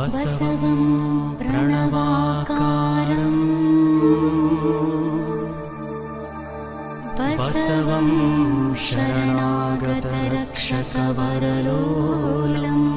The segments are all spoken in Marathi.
बसवं प्रणवाकारं बसवं शरणागतरक्षकवरलोलम्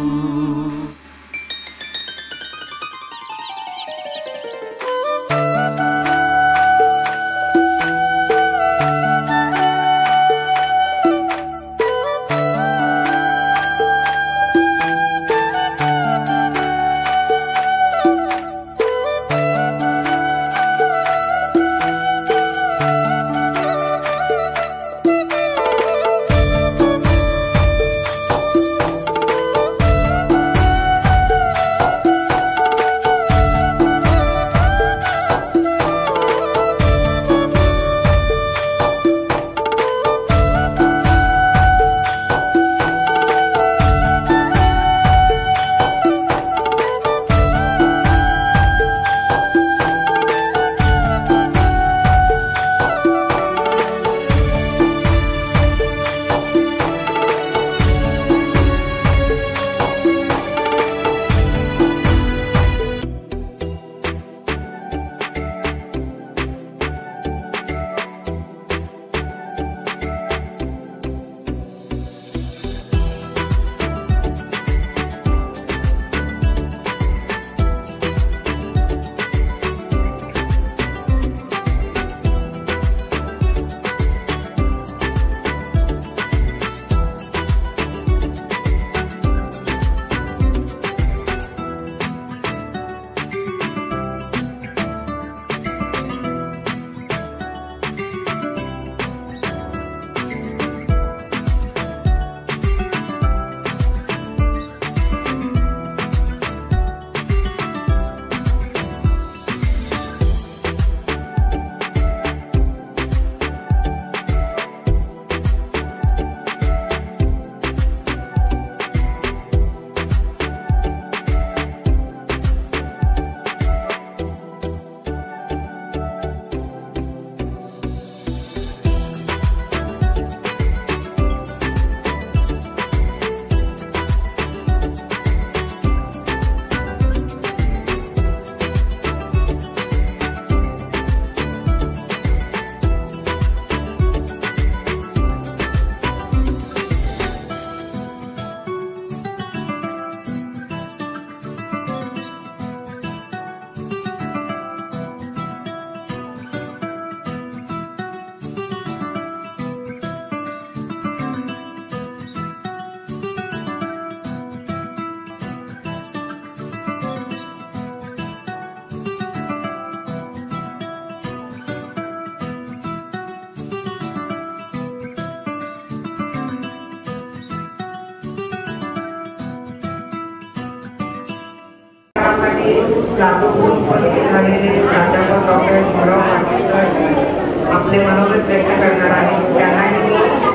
आपले मनोगत व्यक्त करणार आहे. त्यांनाही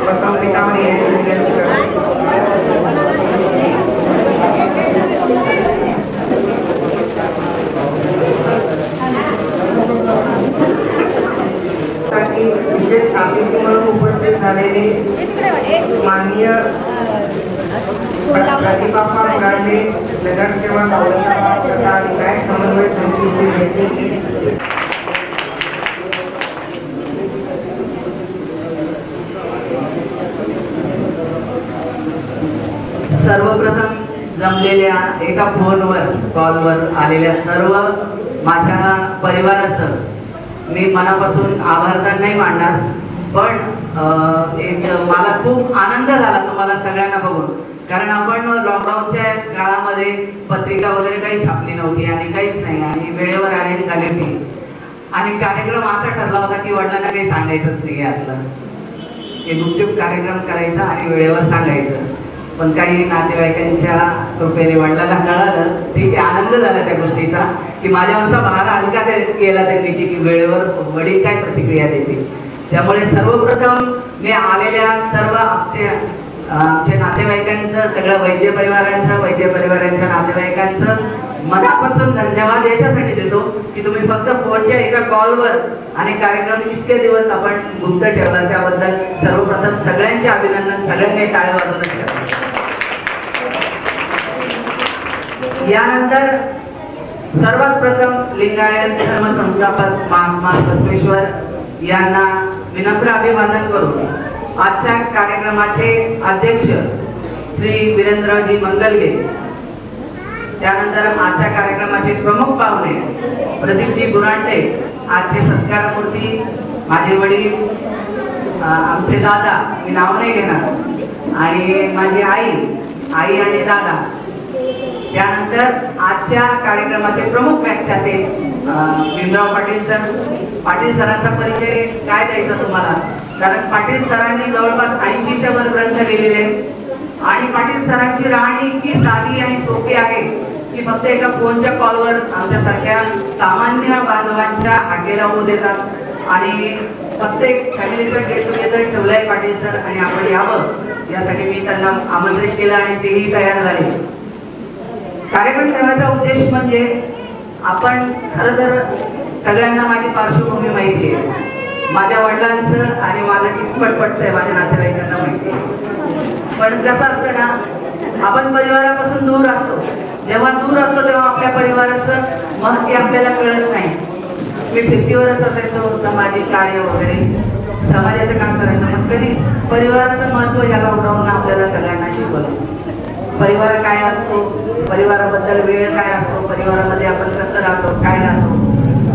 बसवपीठावर येण्याची विनंती करतो. विशेष अतिथी म्हणून उपस्थित झालेले माननीय प्रतिबाप्पा मुरांडे नगरसेवक औरंगाबाद तथा विधायक समन्वय समितीचे नेते. सर्वप्रथम जमलेल्या एका फोनवर कॉलवर आलेल्या सर्व माझ्या परिवाराचं मी मनापासून आभार तर नाही मानणार, पण एक मला खूप आनंद झाला तुम्हाला सगळ्यांना बघून. कारण आपण लॉकडाऊनच्या काळामध्ये पत्रिका वगैरे काही छापली नव्हती आणि काहीच नाही, आणि वेळेवर अरेंज झाली होती. आणि कार्यक्रम असा ठरला होता की वडिलांना काही सांगायचंच नाही यातलं, की गुपचूप कार्यक्रम करायचा आणि वेळेवर सांगायचं. पण काही नातेवाईकांच्या कृपेने वडिलांना कळालं. ठीक आहे, आनंद झाला त्या गोष्टीचा की माझ्यावरचा भार हलका केला त्यांनी की वेळेवर वडील काय प्रतिक्रिया देतील. त्यामुळे सर्वप्रथम मी आलेल्या सर्व आमच्या नातेवाईकांचं, सगळ्या वैद्य परिवारांच्या नातेवाईकांचं मनापासून धन्यवाद याच्यासाठी देतो की तुम्ही फक्त फोनच्या एका कॉलवर आणि कार्यक्रम इतके दिवस आपण गुप्त ठेवला, त्याबद्दल सर्वप्रथम सगळ्यांचे अभिनंदन. सगळ्यांनी टाळ्या वाजवून यानंतर सर्वात प्रथम लिंगायत धर्म संस्थापक महात्मा बसवेश्वर यांना विनम्र अभिवादन करून आजच्या कार्यक्रमाचे अध्यक्ष श्री वीरेंद्रजी मंगलगे, त्यानंतर आजच्या कार्यक्रमाचे प्रमुख पाहुणे प्रदीपजी बुरांटे, आजचे सत्कारमूर्ती माझे वडील, आमचे दादा, मी नाव नाही घेणार, आणि माझी आई आणि दादा. त्यानंतर आजच्या कार्यक्रमाचे प्रमुख व्याख्याते भीमराव पाटील सर. पाटील सरांचा परिचय काय द्यायचा तुम्हाला, कारण पाटील सरांनी जवळपास 80च्या वर ग्रंथ लिहिलेले आणि पाटील सरांची राहणी इतकी साधी आणि सोपी आहे की फक्त एका फोनच्या कॉलवर आमच्यासारख्या सामान्य बांधवांच्या आगेला होऊ देतात आणि फक्त एक फॅमिलीचा गेट टुगेदर ठेवलाय पाटील सर आणि आपण यावं यासाठी मी त्यांना आमंत्रित केलं आणि तेही तयार झाले. कार्यक्रम ठेवायचा उद्देश म्हणजे आपण खरं तर सगळ्यांना माझी पार्श्वभूमी माहिती आहे, माझ्या वडिलांचं आणि माझं कितपट पटतंय माझ्या नातेवाईकांना माहिती आहे. पण कसं असतं ना, आपण परिवारापासून दूर असतो, जेव्हा दूर असतो तेव्हा आपल्या परिवाराचं महत्त्व आपल्याला कळत नाही. मी फिरतीवरच असायचो, सामाजिक कार्य वगैरे समाजाचं काम करायचं, पण कधीच परिवाराचं महत्त्व याला उडावून आपल्याला सगळ्यांना शिकवलं. परिवार काय असतो, परिवाराबद्दल वेळ काय असतो, परिवारामध्ये आपण कसं राहतो, काय राहतो,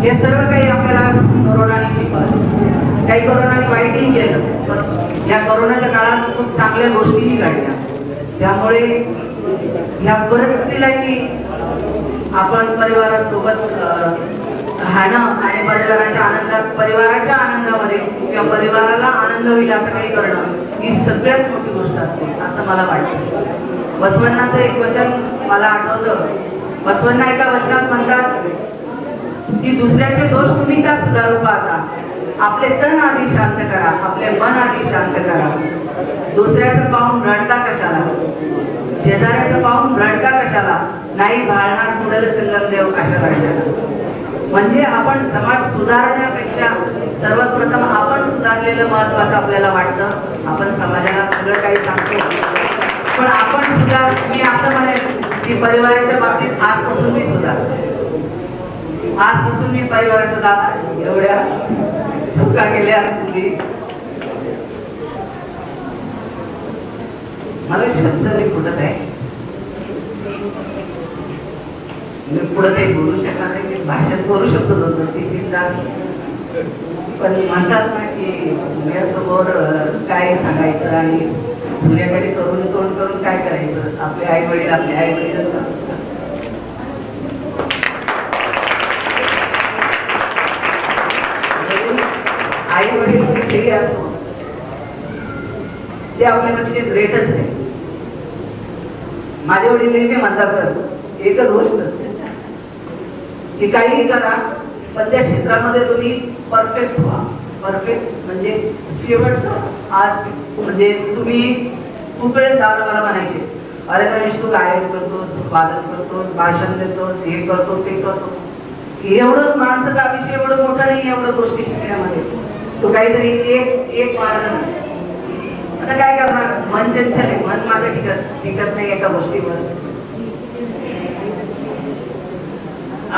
हे सर्व काही आपल्याला कोरोनाने शिकवलं. काही कोरोनाने वाईटही केलं, पण या कोरोनाच्या काळात खूप चांगल्या गोष्टीही घडल्या. त्यामुळे या परिस्थितीला की आपण परिवारासोबत राहणं आणि परिवाराच्या आनंदामध्ये किंवा परिवाराला आनंद होईल असं काही करणं ही सगळ्यात मोठी गोष्ट असते असं मला वाटतं. बसवण्णाचं एक वचन मला आठवतं. बसवण्णा एका वचनात म्हणतात की दुसऱ्याचे दोष तुम्ही का सुधारू पाहता, आपले तन आधी शांत करा, आपले मन आधी शांत करा. दुसऱ्याचं पाहून रडता कशाला, शेजाऱ्याचं पाहून रडता कशाला, नाही भाळणार कुडल संगमदेव अशा रडल्याला. म्हणजे आपण समाज सुधारण्यापेक्षा सर्वात प्रथम आपण सुधारलेलं महत्वाचं आपल्याला वाटतं. आपण समाजाला सगळं काही सांगतो, पण आपण सुद्धा, मी असं म्हणेन की परिवाराच्या बाबतीत आजपासून मी परिवाराचा दादा. एवढ्या चुका केल्या तुम्ही, मला शब्द नाही फुटत आहे, मी पुढे काही बोलू शकणार नाही. मी भाषण करू शकतो 2-3 तास, पण म्हणतात ना की सूर्यासमोर काय सांगायचं आणि सूर्याकडे करून तोंड करून काय करायचं. आपले आई वडीलच असतात. आई वडील विषयी असो ते आपल्यापेक्षा ग्रेटच आहे. माझे वडील नेहमी म्हणतात सर एकच गोष्ट की काही करा पण त्या क्षेत्रामध्ये तुम्ही परफेक्ट व्हा. परफेक्ट म्हणजे शेवटचं. आज म्हणजे तुम्ही खूप वेळेस दादा मला म्हणायचे, अरे गणेश तू गायन करतोस, वादन करतोस, भाषण देतोस, हे करतो ते करतो, एवढं माणसाचं आयुष्य एवढं मोठं नाही एवढं गोष्टी शिकण्यामध्ये. तू काहीतरी एक मार्ग. आता काय करणार, मन चंचल आहे, मन माझं टिकत नाही एका गोष्टीवर.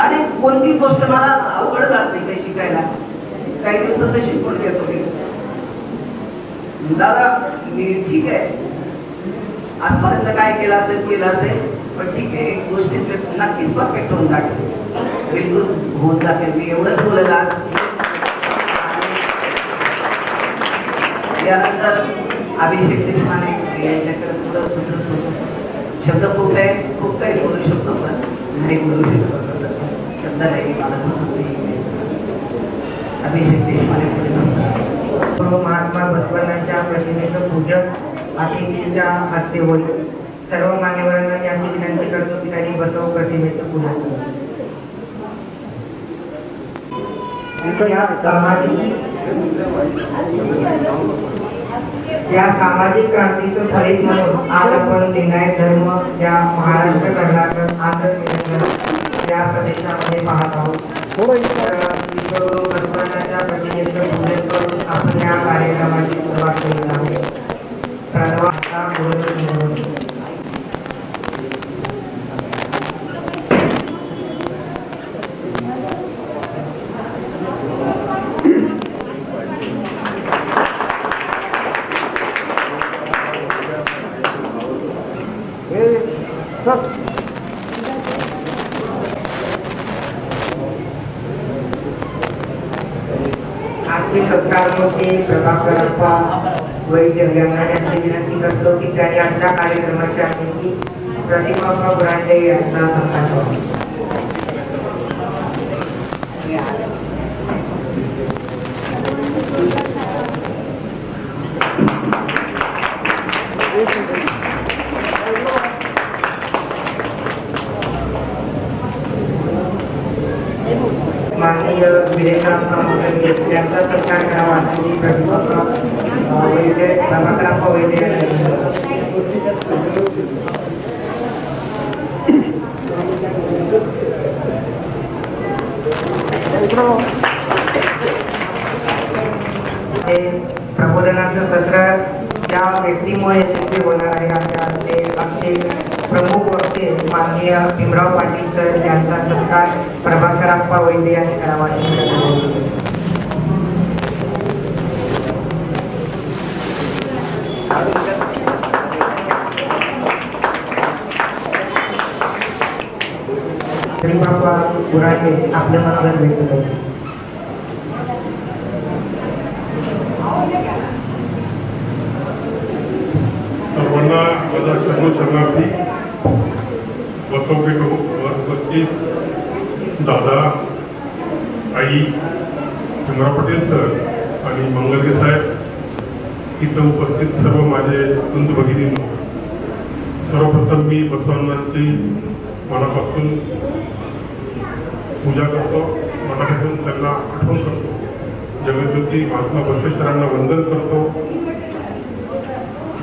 आणि कोणती गोष्ट मला अवघड जात नाही काही शिकायला, काही दिवसात शिकून घेतो मी. दादा मी ठीक आहे आजपर्यंत काय केलं असेल पण ठीक आहे, एक गोष्टीत नक्कीच परफेक्ट होऊन जाते, बिलकुल होऊन जाते. मी एवढंच बोलायला आज. यानंतर अभिषेक देशमाने यांच्याकडे पुढं सूत्र शब्द खूप काही बोलू शकतो, पण नाही बोलू शकतो शब्द नाही मला सुचत नाही. अभिषेक देशमाने पुढे महात्मा बसवण्णांच्या प्रतिमेचं पूजन अतिथींच्या हस्ते होईल. सर्व मान्यवरांना मी अशी विनंती करतो की त्यांनी बसव प्रतिमेचं पूजन करू. या सामाजिक क्रांतीचं फलित म्हणून आज आपण लिंगायत धर्म या महाराष्ट्र, कर्नाटक, आंध्र प्रदेश या प्रदेशामध्ये पाहत आहोत. बसवण्णाच्या प्रतिमेचं पूजन करून आपण या कार्यक्रमाची सुरुवात केली आहे. आमचे सत्कारमूर्ती प्रभाकरप्पा वैद्य यांना अशी विनंती करतो की त्यांनी आजच्या कार्यक्रमाच्या निमित्त प्रतिमाप्पा बुरांडे यांचा सत्कार करावा. माननीय विरेंद्रप्पा मोदक यांचा सत्कार करावा अशी प्रतिमाप्पा वैद्य प्रभाकरप्पा वैद्य यांनी प्रबोधनाचं सत्र ज्या व्यक्तीमुळे यशस्वी होणार आहे अशा ते आमचे प्रमुख वक्ते माननीय भीमराव पाटील सर यांचा सत्कार प्रभाकरप्पा वैद्य यांनी करावा अशी विनंती. श्रीबाप्पा बुरांडे आपले मनोगत व्यक्त करतात. सर्वांना माझा शरणार्थी बसवपेठवर उपस्थित दादा, आई, भीमराव पाटील सर आणि मंगलगे साहेब, इथं उपस्थित सर्व माझे बंधू भगिनींनो, सर्वप्रथम मी बसवांची मनापासून पूजा करतो, मनापासून त्यांना आठवण करतो. जगज्योती महात्मा बसवेश्वरांना वंदन करतो.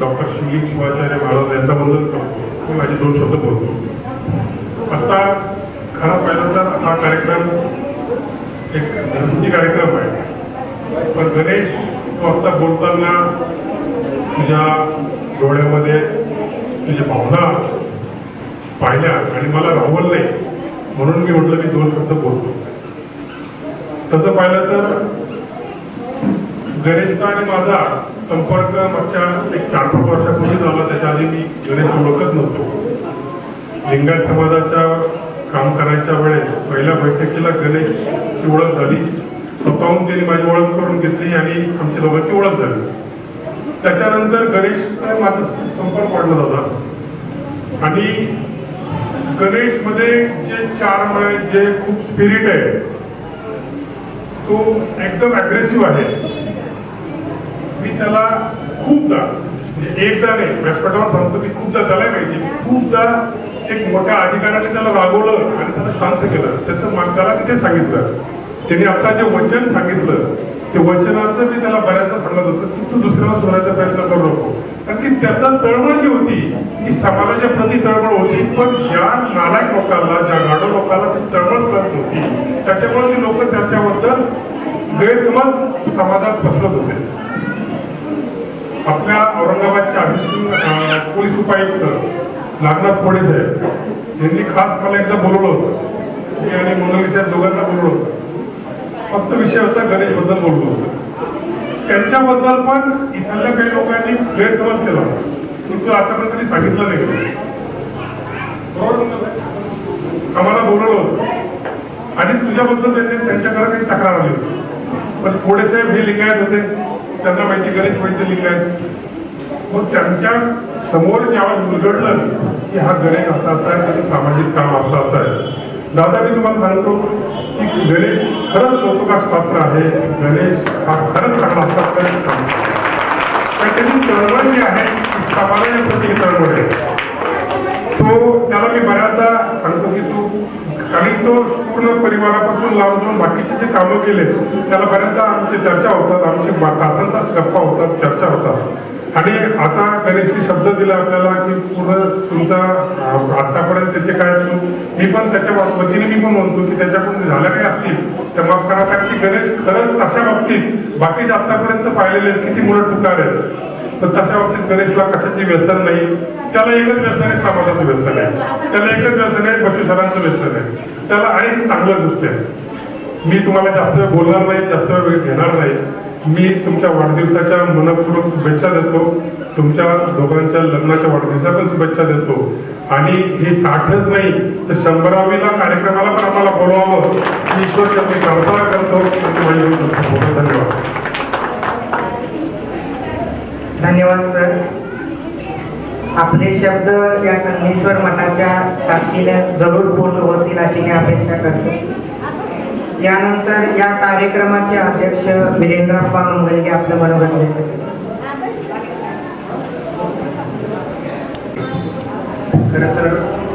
डॉक्टर शिवलिंग शिवाचार्य महाराज यांना वंदन करतो. मी माझे 2 शब्द बोलतो. आता खरा पाहिला तर हा कार्यक्रम एक घरगुती कार्यक्रम आहे, पण गणेश तू आता बोलताना तुझ्या डोळ्यामध्ये तुझ्या भावना पाहिल्या आणि मला राहवलं नाही, म्हणून मी म्हटलं मी 2 शब्द बोलतो. तसं पाहिलं तर गणेशचा आणि माझा संपर्क मागच्या एक 4-5 वर्षापूर्वी झाला. त्याच्या आधी मी गणेश ओळखत नव्हतो. लिंगायत समाजाच्या काम करायच्या वेळेस पहिल्या बैठकीला गणेशची ओळख झाली. स्वतःहून त्यांनी माझी ओळख करून घेतली आणि आमच्या दोघांची ओळख झाली. त्याच्यानंतर गणेशचा माझा संपर्क वाढला होता आणि गणेशमध्ये जे चार्म आहे, जे खूप स्पिरिट आहे, तो एकदम अग्रेसिव्ह आहे. मी त्याला खूपदा, म्हणजे एकदा नाही, व्यासपीठावर सांगतो की खूपदा त्याला माहिती, खूपदा एक मोठ्या अधिकाऱ्याने त्याला रागवलं आणि त्याला शांत केलं. त्याचं त्याला तिथे सांगितलं, त्यांनी आता जे वचन सांगितलं ते वचनाचं मी त्याला बऱ्याचदा सांगत होतं की तू दुसऱ्याला सोडायचा प्रयत्न करू नको. कारण की त्याचा तळमळ जी होती ती समाजाच्या प्रति तळमळ होती, पण ज्या नालायक लोकांना, ज्या गाडो लोकांना ती तळमळ करत होती, त्याच्यामुळे ती लोक त्याच्याबद्दल गैरसमज समाजात पसरत होते. आपल्या औरंगाबादच्या असिस्टंट पोलीस उपायुक्त नागनाथ कोडे साहेब यांनी खास मला एकदा बोलवलं होतं. मी आणि मंगली साहेब दोघांना बोलवलं होतं. फक्त विषय होता गणेश बद्दल बोललो होतो. त्यांच्याबद्दल पण इथल्या काही लोकांनी गैरसमज केला की तू आतापर्यंत कधी सांगितलं नाही. आम्हाला बोलवलं होतं आणि तुझ्याबद्दल त्यांच्याकडे काही तक्रार आली होती. पण कोडे साहेब हे लिंगायत होते, त्यांना माहिती गणेश वैद्य लिंगायत. मग त्यांच्या समोर ज्यावेळेस उलगडलं की हा गणेश असा असा आहे, त्याचं सामाजिक काम असं असं आहे. दादा मी तुम्हाला सांगतो की गणेश खरंच कौतुकास पात्र आहे. गणेश हा खरंच चांगला असतात काम. त्याची चळवळ जी आहे ती समाजाच्या प्रती चळवळ आहे. तो त्याला मी बऱ्याचदा सांगतो की तू, आणि तो पूर्ण परिवारापासून लांब जाऊन बाकीचे जे कामं केले त्याला बऱ्याचदा आमची चर्चा होतात, आमची तासन-तास गप्पा होतात, चर्चा होतात. आणि आता गणेशने शब्द दिला आपल्याला की पूर्ण तुमचा आतापर्यंत त्याचे काय, मी पण त्याच्या वतीने मी पण म्हणतो की त्याच्याकडून झाल्या काही असतील तर माफ करा. कारण की गणेश खरंच तशा बाबतीत बाकीचे आतापर्यंत पाहिलेले किती मुलं टुकार आहेत, तर तशा बाबतीत गणेशला कशाचे व्यसन नाही. त्याला एकच व्यसन आहे, समाजाचं व्यसन आहे. त्याला एकच व्यसन आहे, बसवेश्वरांचं व्यसन आहे त्याला. आणि ही चांगल्या गोष्टी आहे. मी तुम्हाला जास्त वेळ बोलणार नाही, जास्त वेळ घेणार नाही. मी तुमच्या वाढदिवसाच्या मनपूर्वक शुभेच्छा देतो. तुमच्या दोघांच्या लग्नाच्या वाढदिवसा पण शुभेच्छा देतो. आणि हे 60च नाही तर 100वीला कार्यक्रमाला पण आम्हाला बोलवावं ईश्वर मी प्रार्थना करतो. धन्यवाद. धन्यवाद सर. आपले शब्द या संगमेश्वर मठाच्या साक्षीने जरूर पूर्ण होतील अशी मी अपेक्षा करतो. यानंतर या कार्यक्रमाचे अध्यक्ष विरेंद्रप्पा मंगलगे आपलं मनोगत व्यक्त करतात. खरं तर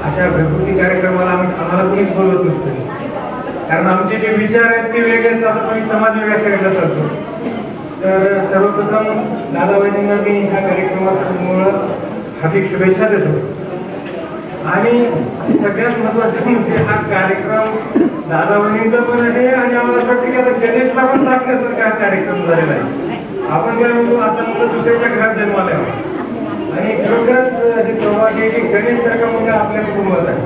अशा घरगुती कार्यक्रमाला आम्हाला कोणीच बोलवत नसतं, कारण आमचे जे विचार आहेत ते वेगळेच असतात आणि समाज वेगळ्या शरीरात चालतो. तर सर्वप्रथम दादा वहिनींना मी ह्या कार्यक्रमामुळं हार्दिक शुभेच्छा देतो. आणि सगळ्यात महत्वाचं म्हणजे हा कार्यक्रम दादा वहिनींचा पण आहे आणि आम्हाला असं वाटतं की आता गणेशला पण सांगण्यासारखा हा कार्यक्रम झालेला आहे. आपण काय म्हणतो असं म्हणतो दुसऱ्याच्या घरात जन्माला आहे आणि खरोखरच हे सौभाग्य आहे की गणेश सारखा मुलगा आपल्या कुटुंबात आहे.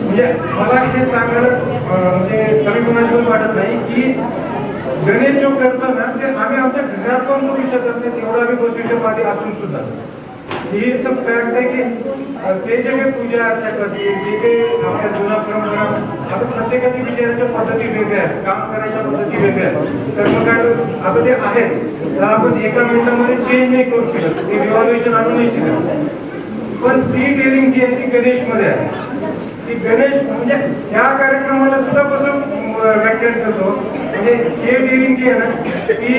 म्हणजे मला हे सांगायला म्हणजे कमी कोणाची वाटत नाही की गणेश जो करतो ना ते आम्ही आमच्या घरात पण करू शकत नाही, तेवढा आम्ही भविष्यवादी असून सुद्धा ही सब फॅक्ट आहे की ते जे काही पूजा अर्चा करते जे काही आपल्या जुना परंपरा आता प्रत्येकाची विचाराच्या पद्धती वेगळ्या आहेत, काम करायच्या पद्धती वेगळ्या आहेत. कर्मकांड आता ते आहेत तर आपण एका मिनिटामध्ये चेंज नाही करू शकत, ते रिव्हॉल्युशन आणू नाही शकत. पण ती डेअरिंग जी आहे ती गणेश मध्ये आहे. की गणेश म्हणजे त्या कार्यक्रमाला सुद्धा कसं व्याख्यान करतो म्हणजे हे डेअरिंग जी आहे ना ती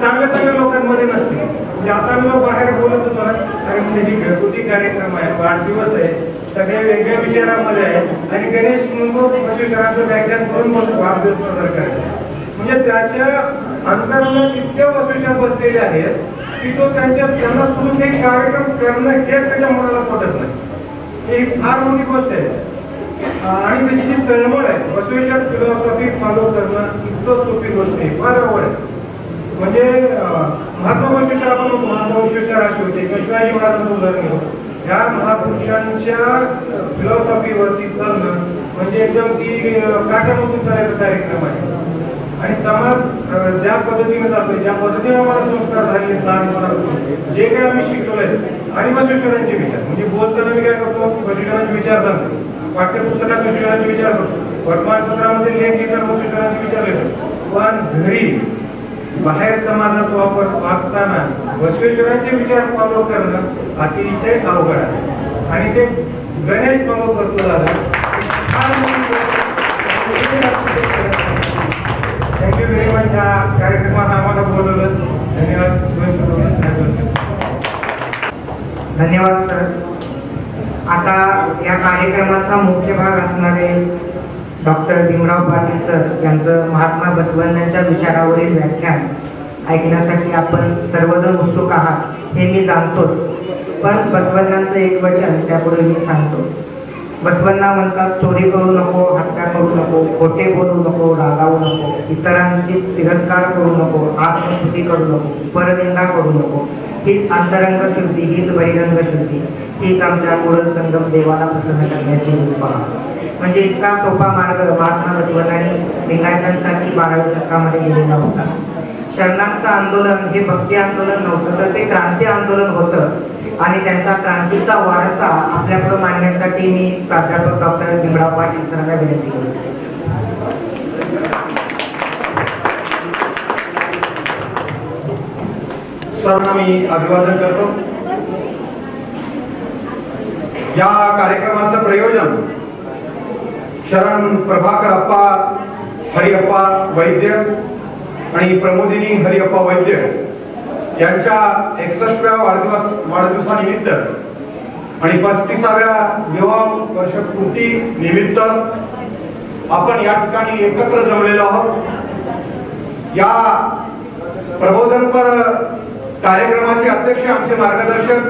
चांगल्या चांगल्या लोकांमध्ये नसते. म्हणजे आता मी बाहेर बोलत होतो ना अरे म्हणजे ही घरगुती कार्यक्रम आहे, वाढदिवस आहे, सगळ्या वेगळ्या विचारांमध्ये आहे आणि गणेश बसवेश्वरांचं व्याख्यान करून बोलतो वाढदिवस साजरा करायचा. म्हणजे त्याच्या अंतर्गत इतक्या बसवेश्वर बसलेले आहेत की तो त्यांना सोडून एक कार्यक्रम करणं हेच त्याच्या मनाला पटत नाही. ही फार मोठी गोष्ट आहे. आणि त्याची जी तळमळ आहे बसवेश्वर फिलॉसॉफी फॉलो करणं इतकं सोपी गोष्ट नाही, फार आवड आहे. म्हणजे महात्मा बसवेश्वर आपण महात्मा बसवेश्वर अशी होते किंवा शिवाजी महाराजांचं उदाहरण घेऊ, ह्या महापुरुषांच्या फिलॉसॉफीवरती चालणं म्हणजे एकदम ती काट्यामधून चालायचा कार्यक्रम आहे. आणि समाज ज्या पद्धतीने जातोय ज्या पद्धतीने आम्हाला संस्कार झाले लहानपणापासून जे काही आम्ही शिकवलंय आणि बसवेश्वरांचे विचार म्हणजे बोलताना मी काय करतो बसवेश्वरांचे विचार सांगतो, पाठ्यपुस्तकात बसवेश्वरांचे विचार करतो, वर्तमानपत्रामध्ये लेख लिहिताना बसवेश्वरांचे विचार लिहितो. पण घरी बाहेर समाजात वागताना बसवेश्वरांचे विचार फॉलो करणं अतिशय अवघड आहे आणि ते गणेश फॉलो करतो दादा. Thank you very much. ह्या कार्यक्रमात आम्हाला बोलवलं. धन्यवाद सर. आता या कार्यक्रमाचा मुख्य भाग असणारे डॉक्टर भीमराव पाटील सर यांचं महात्मा बसवण्यांच्या विचारावरील व्याख्यान ऐकण्यासाठी आपण सर्वजण उत्सुक आहात हे मी जाणतोच. पण बसवण्णांचं एक वचन त्यापूर्वी मी सांगतो. बसवण्णा म्हणतात चोरी करू नको, हत्या करू नको, खोटे बोलू नको, रागावू नको, इतरांची तिरस्कार करू नको, आत्मस्तुती करू नको, परनिंदा करू नको. हीच अंतरंग शुद्धी, हीच बहिरंग शुद्धी, हीच आमच्या मूळ संगम देवाला प्रसन्न करण्याची पहा. म्हणजे इतका सोपा मार्ग महात्मा बसवण्णांनी लिंगायतांसाठी 12व्या शतकामध्ये गेलेला होता. शरणांचं आंदोलन हे भक्ती आंदोलन नव्हतं तर ते क्रांती आंदोलन होतं आणि त्यांचा क्रांतीचा वारसा आपल्याकडे मांडण्यासाठी मी प्राध्यापक डॉक्टर भीमराव पाटील सरांना विनंती करतो. सर्वांना मी अभिवादन करतो. या कार्यक्रमाचं प्रयोजन शरण प्रभाकर अप्पा हरिअप्पा वैद्य आणि प्रमोदिनी हरिअप्पा वैद्य यांच्या 61व्या वाढदिवसानिमित्त आणि 35व्या विवाह वर्षपूर्ती निमित्त आपण या ठिकाणी एकत्र जमलेलो आहोत. या प्रबोधनपर कार्यक्रमाचे अध्यक्ष आमचे मार्गदर्शक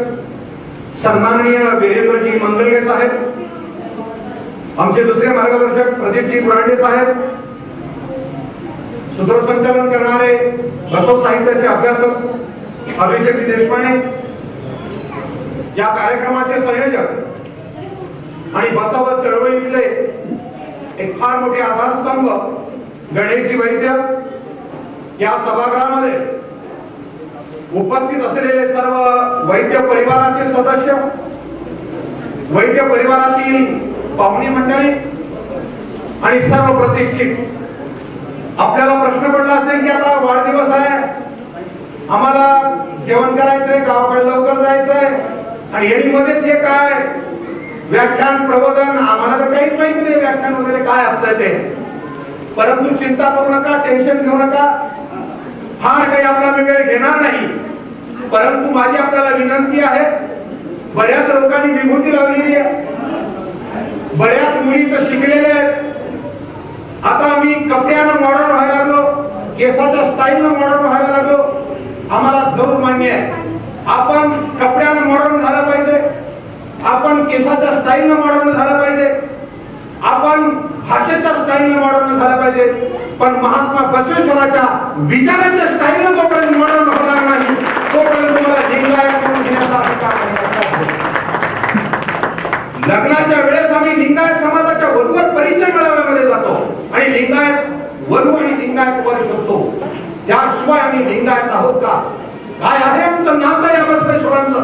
सन्माननीय वीरेंद्रजी मंगलगे साहेब, आमचे दुसरे मार्गदर्शक प्रदीपजी बुरांडे साहेब, सूत्रसंचालन करणारे बसव साहित्याचे अभ्यासक अभिषेक देशपांडे, या कार्यक्रमाचे संयोजक आणि बसव चळवळीतले एक फार मोठे आधारस्तंभ गणेशजी वैद्य, या सभागृहामध्ये उपस्थित असलेले सर्व वैद्य परिवाराचे सदस्य, वैद्य परिवारातील पाहुणे मंडळी आणि सर्व प्रतिष्ठित, आपल्याला प्रश्न पडला असेल की आता वाढदिवस आहे, आम्हाला जेवण करायचंय, गावाकडे लवकर जायचंय आणि यांनी मध्येच हे काय व्याख्यान प्रबोधन, आम्हाला तर काहीच माहिती नाही व्याख्यान वगैरे काय असतंय ते. परंतु चिंता करू नका, टेन्शन घेऊ नका, फार काही आपला वेळ घेणार नाही. परंतु माझी आपल्याला विनंती आहे, बऱ्याच लोकांनी विभूती लावलेली आहे, बऱ्याच मुली तर शिकलेल्या आहेत. आता आम्ही कपड्यानं मॉडर्न व्हायला लागलो, केसाच्या स्टाईलनं मॉडर्न व्हायला लागलो. आम्हाला जरूर मान्य आहे, आपण कपड्यानं मॉडर्न झालं पाहिजे, आपण केसाच्या स्टाईलनं मॉडर्न झालं पाहिजे, आपण भाषेच्या स्टाईलनं मॉडर्न झालं पाहिजे. पण महात्मा बसवेश्वराच्या विचाराच्या स्टाईलनं जोपर्यंत मॉडर्न होणार नाही, तोपर्यंत तुम्हाला लिंगायत करून घेण्याचा अधिकार नाही. लग्नाच्या वेळेस आम्ही लिंगायत समाजाच्या वधूवर परिचय मेळाव्यामध्ये जातो आणि लिंगायत वधू आणि लिंगायत वर शोधतो. त्याशिवाय आम्ही लिंगायत आहोत का? काय आहे आमचं नातं या बसवेश्वरांचं?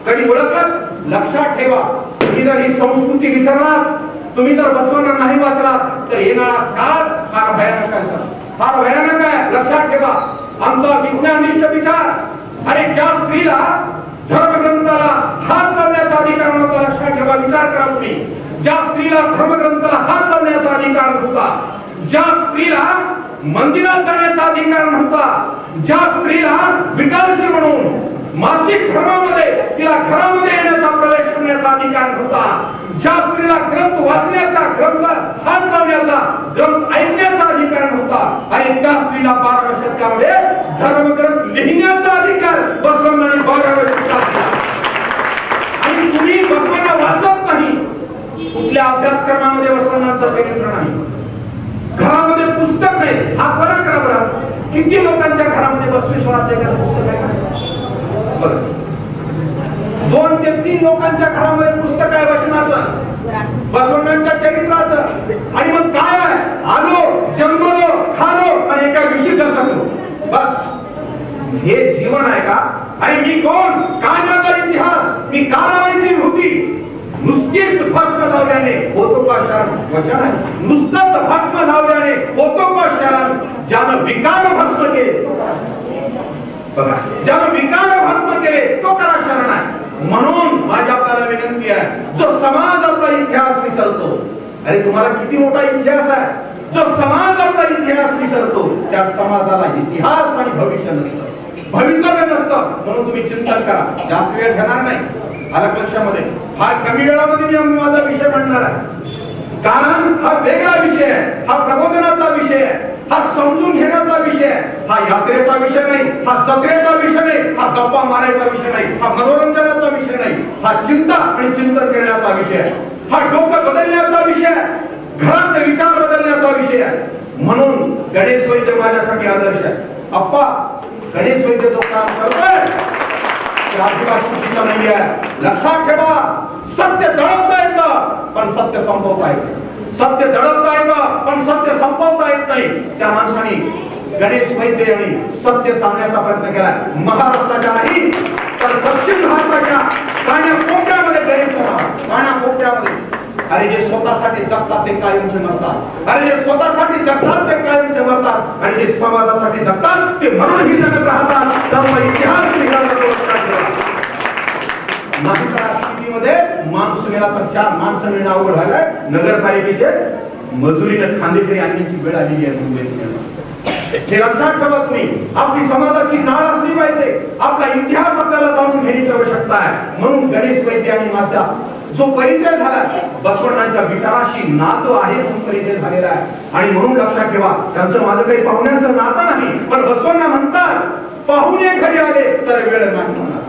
कधी ओळखलं? लक्षात ठेवा, तुम्ही जर ही संस्कृती विसरलात, तुम्ही जर बसवांना नाही वाचलात तर येणारा काळ फार भयानक आहे सर, फार भयानक आहे. लक्षात ठेवा, आमचा विज्ञानिष्ठ विचार, अरे ज्या स्त्रीला धर्मग्रंथाला हात लावण्याचा अधिकार नव्हता, लक्षात ठेवा, विचार करा तुम्ही, ज्या स्त्रीला धर्मग्रंथाला हात लावण्याचा अधिकार नव्हता, ज्या स्त्रीला मंदिरात जाण्याचा अधिकार नव्हता, ज्या स्त्रीला विटाळशी म्हणून मासिक धर्मामध्ये तिला घरामध्ये येण्याचा प्रवेश करण्याचा अधिकार नव्हता, ज्या स्त्रीला ग्रंथ वाचण्याचा, ग्रंथ हात लावण्याचा, ग्रंथ ऐकण्याचा अधिकार नव्हता, आणि त्या स्त्रीला 12व्या शतकामध्ये धर्मग्रंथ लिहिण्याचा अधिकार बसवण्णांनी 12व्या शतकात दिला. आणि तुम्ही बसवण्णा वाचत नाही, कुठल्या अभ्यासक्रमामध्ये बसवण्णांचं चरित्र नाही, घरामध्ये पुस्तक नाही. हा बरा करा बरं, किती लोकांच्या घरामध्ये बसवेश्वराचे पुस्तक आहे? 2 ते 3 लोकांच्या घरामध्ये पुस्तक आहे वचनाचं, बसवण्णांच्या चरित्राचं. आणि मग काय आहे? आलो, जन्मलो, खालो आणि एका दिवशी जगलो, बस. हे जीवन आहे का? आणि मी कोण? काय माझा इतिहास? मी का लावायची होती? नुसतीच भस्म लावल्याने होतो का शरण? वचन आहे, नुसतंच भस्म लावल्याने होतो का शरण? ज्यानं विकार भस्म केले, बघा, ज्यानं विकार भस्म केले तो करा शरण आहे. म्हणून माझी आपल्याला विनंती आहे, जो समाज आपला इतिहास विसरतो, अरे तुम्हाला किती मोठा इतिहास आहे, जो समाज आपला इतिहास विसरतो त्या समाजाला इतिहास आणि भविष्य नसतं, भवितव्य नसतं. म्हणून तुम्ही चिंतन करा, जास्त वेळ घेणार नाही. आला लक्षामध्ये, फार कमी वेळामध्ये मी माझा विषय मांडणार आहे, कारण हा वेगळा विषय आहे, हा प्रबोधनाचा विषय आहे, हा समजून घेण्याचा विषय आहे, हा यात्रेचा विषय नाही, हा जत्रेचा विषय नाही, हा गप्पा मारायचा विषय नाही, हा मनोरंजनाचा विषय नाही, हा चिंता आणि चिंतन करण्याचा विषय आहे, हा डोकं बदलण्याचा विषय आहे, घरातले विचार बदलण्याचा विषय आहे. म्हणून गणेश वैद्य माझ्यासाठी आदर्श आहे. अप्पा, गणेश वैद्य जो काम करतोय ते अजिबात चुकीचं नाही आहे. लक्षात ठेवा, सत्य दडवता येतं पण सत्य संपवता येतं, सत्य दडवता येतं पण सत्य संपवता येत नाही. त्या माणसाने गणेश वैद्य यांनी सत्य सांगण्याचा प्रयत्न केला. महाराष्ट्राच्या नाही तर दक्षिण भारताच्या कानाकोपऱ्यामध्ये गणेश कानाकोपऱ्यामध्ये, अरे जे स्वतःसाठी जगतात ते कायमचे मरतात, अरे जे स्वतःसाठी जगतात ते कायमचे मरतात, आणि जे समाजासाठी जगतात ते मरूनही जगत राहतात. त्यामुळे इतिहास नाही तर स्थितीमध्ये माणूस मिळाला तर 4 माणसं मिळणं अवघड व्हायला नगरपालिकेचे मजुरीने खांदेकरी आणण्याची वेळ आलेली आहे मुंबईत. हे लक्षात ठेवा तुम्ही. आपली समाजाची नाळ असली पाहिजे, आपला इतिहास आपल्याला जाणून घेण्याची आवश्यकता आहे. म्हणून गणेश वैद्य आणि माझा जो परिचय झाला बसवण्णांच्या विचाराशी नातं आहे म्हणून परिचय झालेला आहे. आणि म्हणून लक्षात ठेवा, त्यांचं माझं काही पाहुण्यांचं नातं नाही, पण बसवण्णा म्हणतात पाहुणे घरी आले तर वेळ नाही म्हणणार.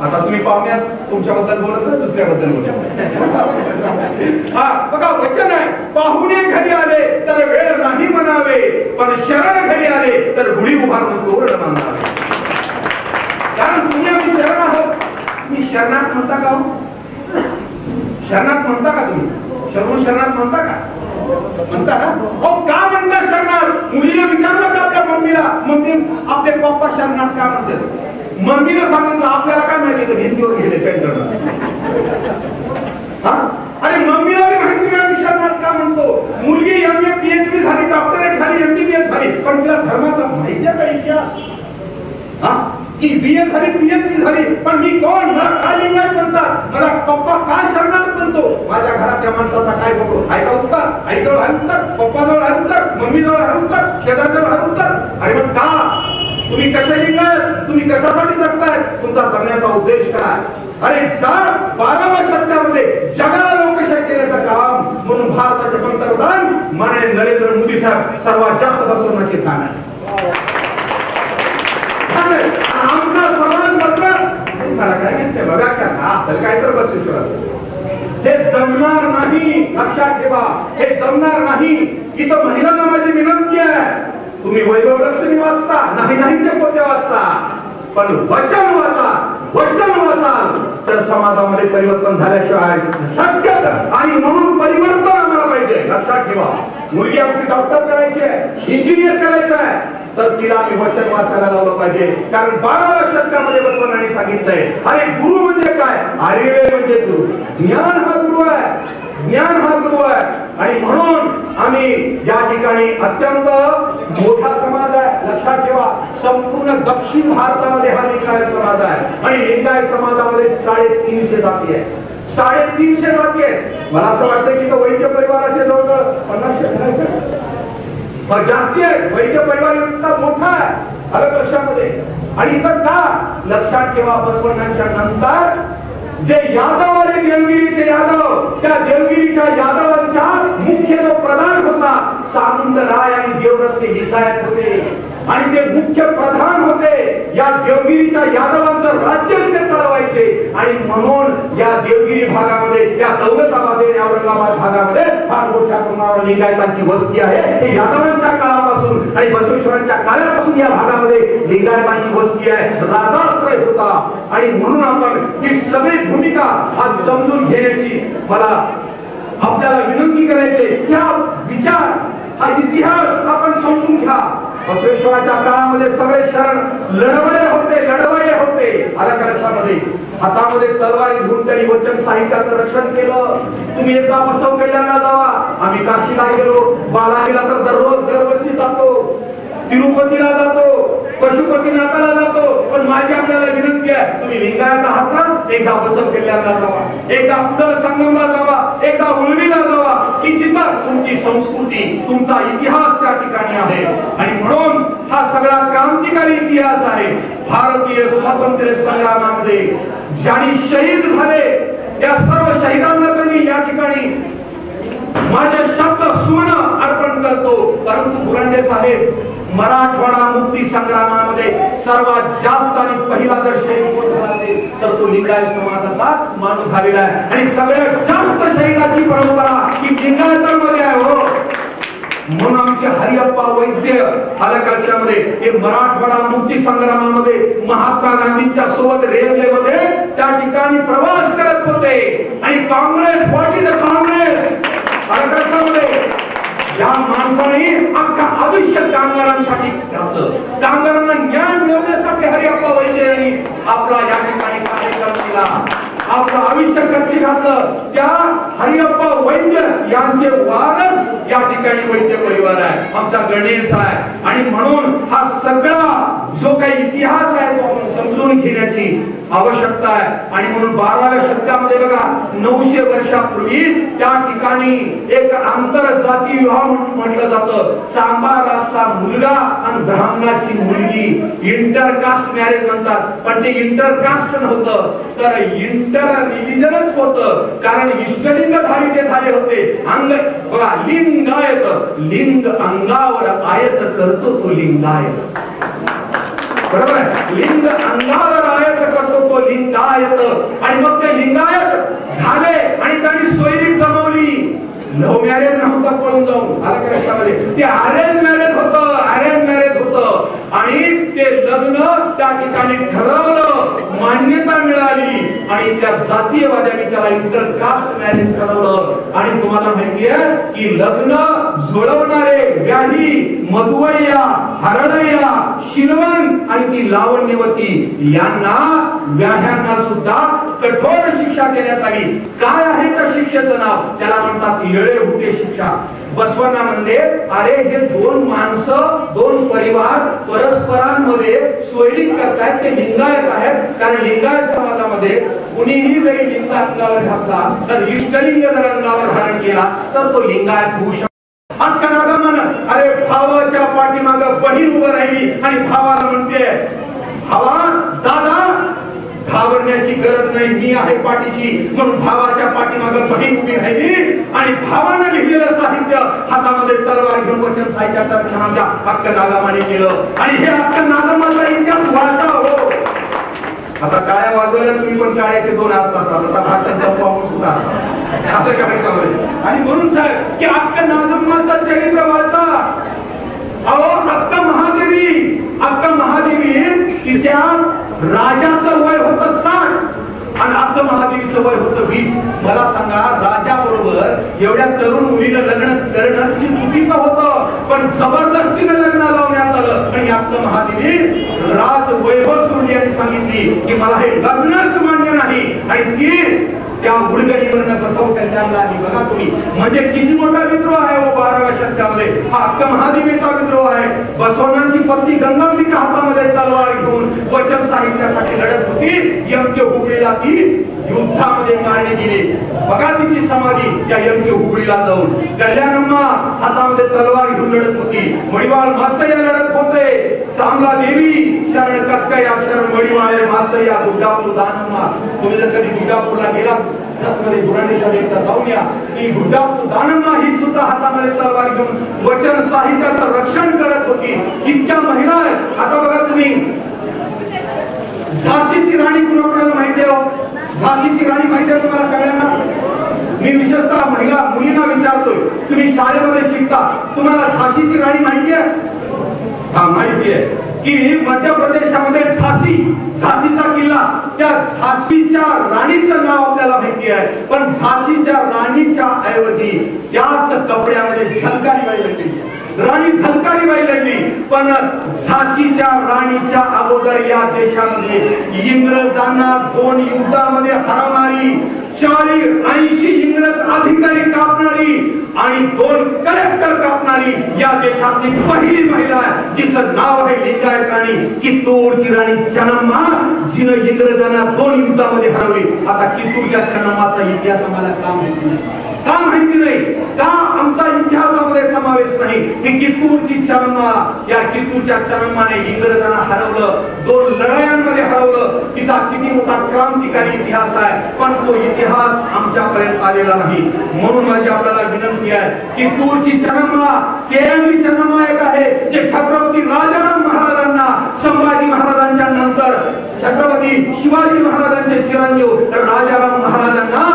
आता तुम्ही पाहुण्यात तुमच्याबद्दल बोलत नाही, दुसऱ्याबद्दल बोलत. हा बघा, वचन आहे, पाहुणे घरी आले तर वेळ नाही म्हणावे, पण शरण घरी आले तर गुढी उभारून तोरण बांधावे. कारण तुम्ही आम्ही शरण आहोत. तुम्ही शरणात म्हणता का? शरणात म्हणता का? तुम्ही शरणात म्हणता का? म्हणता ना? हो, का म्हणता शरणात? मुलीला विचारलं का आपल्या मम्मी मम्मीला, मम्मी आपले पप्पा शरणात का म्हणतात. मम्मीला सांगितलं आपल्याला काय माहिती भिंतीवर गेले अरे मम्मीला बी माहिती नाही शरणात का म्हणतो. मुलगी MA PhD झाली, डॉक्टरेट झाली, MBBS झाली, पण तिला धर्माचा माहिती आहे का इतिहास? की BA झाली, PhD झाली, पण मी कोण, मला काय लिंगायत म्हणतात, मला पप्पा काय शरणात म्हणतो, माझ्या घराच्या माणसाचा काय बघू. ऐका उत्तर, आईजवळ आहे उत्तर, पप्पाजवळ आहे उत्तर, मम्मीजवळ आहे उत्तर, शेजारजवळ आहे उत्तर. अरे मग का तुम्ही कसे लिंगायत, तुम्ही कशासाठी जगताय, तुमचा जगण्याचा उद्देश काय? अरे 12व्या शतकामध्ये जगाला लोकशाही केल्याचं काम म्हणून भारताचे पंतप्रधान माननीय नरेंद्र मोदी साहेब सर्वात जास्त बसवण्याचे काम आहे. आमचा समाज मात्र मला काय म्हणते बघा का असेल काय तर बसू शकत. हे जमणार नाही, लक्षात ठेवा, हे जमणार नाही. इथं महिलांना माझी विनंती आहे, तुम्ही वैभव लक्ष्मी वाचता नाही ते पोते वाचता, पण वचन वाचा. वचन वाचाल तर समाजामध्ये परिवर्तन झाल्याशिवाय शक्यच आणि म्हणून परिवर्तन आम्हाला पाहिजे. लक्षात ठेवा, मुलगी आमची डॉक्टर करायची आहे, इंजिनियर करायचं आहे, तर तिला आम्ही वचन वाचायला लावलं पाहिजे. कारण 12व्या शतकामध्ये बसवण्याने सांगितलंय, अरे गुरु म्हणजे काय, आर्य म्हणजे गुरु, ज्ञान हा गुरु आहे, ज्ञान हा गुरु आहे. आणि म्हणून आम्ही या ठिकाणी अत्यंत मोठा समाज आहे. लक्षात ठेवा, संपूर्ण दक्षिण भारतामध्ये हा लिंगायत समाज आहे आणि लिंगायत समाजामध्ये 350 जाती आहेत. 350 जाती आहेत. मला असं वाटतं की वैद्य परिवाराचे जवळजवळ 50 जास्ती आहेत. वैद्य परिवार इतका मोठा आहे, अलग लक्षामध्ये. आणि इथं का लक्षात ठेवा, बसवण्यांच्या नंतर जे यादव आले, देवगिरीचे यादव, त्या देवगिरीच्या यादवांचा मुख्य जो प्रधान होता सामंतराय आणि देवरसे लिंगायत होते आणि ते मुख्य प्रधान होते. या देवगिरीच्या यादवांचं राज्य ते चालवायचे आणि म्हणून या देवगिरी भागामध्ये, या दौलताबाद आणि औरंगाबाद भागामध्ये फार मोठ्या प्रमाणावर लिंगायतांची वस्ती आहे. हे यादवांच्या काळापासून आणि बसवेश्वरांच्या काळापासून या भागामध्ये लिंगायतांची वस्ती आहे, राजाश्रय होता. आणि म्हणून आपण ही सगळी भूमिका आज समजून घेण्याची मला आपल्याला विनंती करायची. या विचार, हा इतिहास आपण समजून घ्या. बसवेश्वराच्या काळामध्ये सगळे शरण लढवयले होते. आल्या लक्षामध्ये हातामध्ये तलवारी घेऊन त्यांनी वचन साहित्याचं रक्षण केलं. तुम्ही एकदा बसव कल्याणला जावा, आम्ही काशीला गेलो, बालाजीला तर दरवर्षी जातो, तिरुपतीला जातो, पशुपतीनाथाला जातो. पण माझी आपल्याला विनंती आहे, तुम्ही लिंगायत आहात ना, एकदा बसव कल्याणला जावा, एकदा पुढं संगमला जावा, एकदा उळवीला जावा, की जिथं तुमची संस्कृती, तुमचा इतिहास त्या ठिकाणी आहे. आणि म्हणून हा सगळा क्रांतिकारी इतिहास आहे. भारतीय स्वातंत्र्य संग्रामामध्ये ज्यांनी शहीद झाले, या सर्व शहीदांना तर मी या ठिकाणी माझे शब्द सुमन अर्पण करतो. परंतु बुरांडे साहेब, मराठवाडा मुक्ती संग्रामामध्ये सर्वात जास्त आणि पहिला जर शहीद कोण झाला असेल तर तो लिंगायत समाजाचा माणूस झालेला आहे. आणि सगळ्यात जास्त शहीदाची परंपरा ही लिंगायतांमध्ये आहे. हो, म्हणून आमचे हरिअप्पा वैद्य आलकरच्यामध्ये हे मराठवाडा मुक्ती संग्रामामध्ये महात्मा गांधींच्या सोबत रेल्वेमध्ये त्या ठिकाणी प्रवास करत होते. आणि congress, what is a congress, आलकरच्यामध्ये या माणसाने अख्खा आयुष्य कामगारांसाठी घातलं. कामगारांना न्याय मिळवण्यासाठी हरिअप्पा वैद्य यांनी आपला या ठिकाणी कार्यक्रम केला, आपलं आयुष्य खर्ची घातलं. त्या हरिअप्पा वैद्य यांचे वारस या ठिकाणी वैद्य परिवार आहे, आमचा गणेश आहे. आणि म्हणून हा सगळा जो काही इतिहास आहे तो आपण समजून घेण्याची आवश्यकता आहे. आणि म्हणून 12व्या शतकामध्ये बघा, 900 वर्षापूर्वी त्या ठिकाणी एक आंतरजाती विवाह म्हटलं जातं. चांबाराचा मुलगा आणि ब्राह्मणाची मुलगी, इंटरकास्ट मॅरेज म्हणतात. पण ते इंटरकास्ट नव्हतं, तर इंटर रिलीजनच होतं. कारण इष्टलिंगधारी ते झाले होते. अंग बघा, लिंगायत, लिंग अंगावर आयत करतो तो लिंगायत, बरोबर आहे. लिंग अंगावर आयत करतो तो लिंगायत. आणि मग ते लिंगायत झाले आणि त्यांनी सोयरीक जमवली. लव्ह मॅरेज नव्हतं पळून जाऊन, आलं का लक्षामध्ये, ते अरेंज मॅरेज होतं, अरेंज मॅरेज होतं. आणि ते लग्न त्या ठिकाणी ठरवलं, मान्यता मिळाली. आणि त्या जातीयवाद्यांनी त्याला इंटरकास्ट मॅरेज ठरवलं. आणि तुम्हाला माहिती आहे की लग्न जुळवणारे व्याही मधुवय्या, हरडय्या, शिलवण आणि ती लावण्यवती यांना व्याह्यांना सुद्धा कठोर शिक्षा देण्यात आली. काय आहे त्या शिक्षेचं नाव? त्याला म्हणतात येळे हुटे शिक्षा. बसवांना म्हणले अरे हे दोन माणसं, दोन परिवार परस्परांमध्ये स्वैरिक करतायत, ते लिंगायत आहेत. कारण लिंगायत समाजामध्ये कुणीही जरी लिंग अंगावर घातला तर इष्टलिंग जर अंगावर धारण केला तर तो लिंगायत होऊ शकतो. अरे भावाच्या पाठीमाग बहीण उभं राहिली आणि भावाला म्हणते भावा दादा घाबरण्याची गरज नाही, मी आहे पाठीशी. म्हणून भावाच्या पाठीमागे बहीण उभी राहिली आणि भावानं लिहिलेलं साहित्य हातामध्ये तलवार घेऊन वचन साहित्याचा क्षणाच्या हक्क नागमाने केलं. आणि हे हक्क नागमाचा इतिहास वाचा हो. आता टाळ्या वाजवायला तुम्ही पण टाळ्याचे दोन अर्थ असतात. आता भाषण संपवून सुद्धा आपल्या कार्यक्रमामध्ये. आणि म्हणून साहेब की हक्क नागमाचं चरित्र वाचा. अहो अक्का महादेवी तिच्या राजाचं वय होतं 60 आणि अक्का महादेवीचं वय होतं 20. मला सांगा राजा बरोबर एवढ्या तरुण मुलीनं लग्न करणं किती चुकीचं होतं, पण जबरदस्तीने लग्न लावण्यात आलं. आणि अक्का महादेवी राज वैभव सोडली आणि सांगितली की मला हे लग्नच मान्य नाही. आणि ती त्या गुडगणीवरनं बसव कल्याणला आली. बघा तुम्ही म्हणजे किती मोठा विद्रोह आहे हो 12व्या शतकामध्ये. हा अक्का महादेवीचा विद्रोह आहे. बसवण्यांची पत्नी गंगांबिका हातामध्ये तलवार घेऊन वचन साहित्यासाठी लढत होती. यमके हुबळीला ती युद्धामध्ये मारली गेली. बघा तिची समाधी त्या यमके हुबळीला जाऊन. कल्याणम्मा हातामध्ये तलवार घेऊन लढत होती. मडिवाळ माचय्या लढत होते. चांगला देवी शरण कक्कया शरण मडिवाळे माचय्या गुड्डापूर दानम्मा. तुम्ही जर कधी गुड्डापूरला गेला मध्ये बुराणीसाठी एकदा जाऊन या. की गुड्डापूर दानम्मा ही सुद्धा हातामध्ये तलवार घेऊन वचन साहित्याचं रक्षण करत होती. इतक्या महिला आहेत. आता बघा तुम्ही झाशीची राणी कुणाला माहिती आहे? झाशीची राणी माहिती आहे तुम्हाला सगळ्यांना? मी विशेषतः महिला मुलींना विचारतोय, तुम्ही शाळेमध्ये शिकता, तुम्हाला झाशीची राणी माहिती आहे? हा माहिती आहे की मध्य प्रदेशामध्ये झाशीचा किल्ला, त्या झाशीच्या राणीचं नाव आपल्याला माहिती आहे. पण झाशीच्या राणीच्या ऐवजी त्याच कपड्यामध्ये झलकारीबाई लागली. राणी झलकारीबाई लागली. पण झाशीच्या राणीच्या अगोदर या देशामध्ये इंग्रजांना 2 युद्धामध्ये हरवणारी, 40-80 इंग्रज अधिकारी कापणारी आणि 2 कलेक्टर कापणारी या देशातली पहिली महिला आहे, जिचं नाव आहे लिंगायत राणी कित्तूरची राणी चन्नम्मा, जिनं इंग्रजांना 2 युद्धामध्ये हरवली. आता कित्तूरच्या चन्नम्माचा इतिहास आम्हाला का माहिती नाही? का माहिती नाही? का आमचा इतिहासामध्ये समावेश नाही? ही कित्तूरची चन्नम्मा, या कित्तूरच्या चन्नम्माने इंग्रजांना हरवलं, 2 लढायांमध्ये हरवलं. तिचा किती मोठा क्रांतिकारी इतिहास आहे, पण तो इतिहास आमच्यापर्यंत आलेला नाही. म्हणून माझी आपल्याला विनंती आहे, कित्तूरची चन्नम्मा, केळवी चन्नम्मा एक आहे जे छत्रपती राजाराम महाराजांना, संभाजी महाराजांच्या नंतर छत्रपती शिवाजी महाराजांचे चिरंजीव राजाराम महाराजांना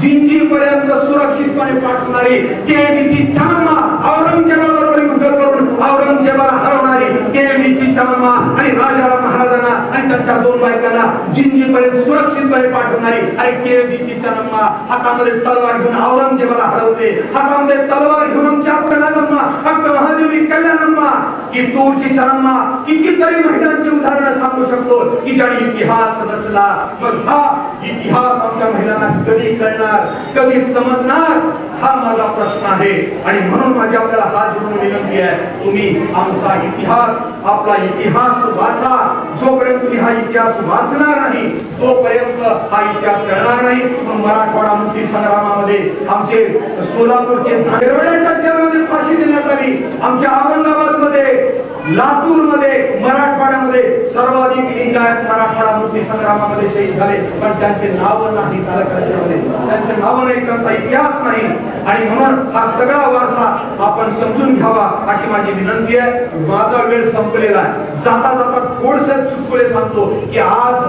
जिंजीपर्यंत सुरक्षितपणे पाठवणारी केळवीची चन्नम्मा, औरंगजेबाबरोबर युद्ध करून औरंगजेबाला हरवणारी केळवीची चन्नम्मा आणि राजाराम महाराजांना आणि त्यांच्या 2 बायकांना जिंजीपर्यंत सुरक्षितपणे पाठवणारी आणि केळवीची चन्नम्मा हातामध्ये तलवार घेऊन औरंगजेबाला हरवते. हातामध्ये तलवार घेऊन आमच्या कल्याणम्मा, अक्का महादेवी कल्याणम्मा, कित्तूरची चन्नम्मा, कितीतरी महिलांची उदाहरणं सांगू शकतो की ज्याने इतिहास रचला. मग हा इतिहास आमच्या महिलांना कधी कळणार, कधी समजणार, हा माझा प्रश्न आहे. आणि म्हणून माझी आपल्याला हात जोडून विनंती आहे, तुम्ही आमचा इतिहास, आपला इतिहास वाचा. जोपर्यंत तुम्ही हा इतिहास वाचणार नाही तोपर्यंत हा इतिहास कळणार नाही. म्हणून मराठवाडा मुक्ती संग्रामामध्ये आमचे सोलापूरचे येरवड्याच्या जेलमध्ये फाशी देण्यात आली. आमच्या औरंगाबादमध्ये, लातूरमध्ये, मराठवाड्यामध्ये सर्वाधिक लिंगायत मराठवाडा मुक्ती संग्रामामध्ये शहीद झाले. पण त्यांचे नाव नाही तालुक्यामध्ये, त्यांचे नाव नाही, त्यांचा इतिहास नाही. आणि म्हणून हा सगळा वारसा आपण समजून घ्यावा अशी माझी विनंती आहे. माझा वेळ संपलेला आहे. जाता जाता थोडसं चुटकुले सांगतो की आज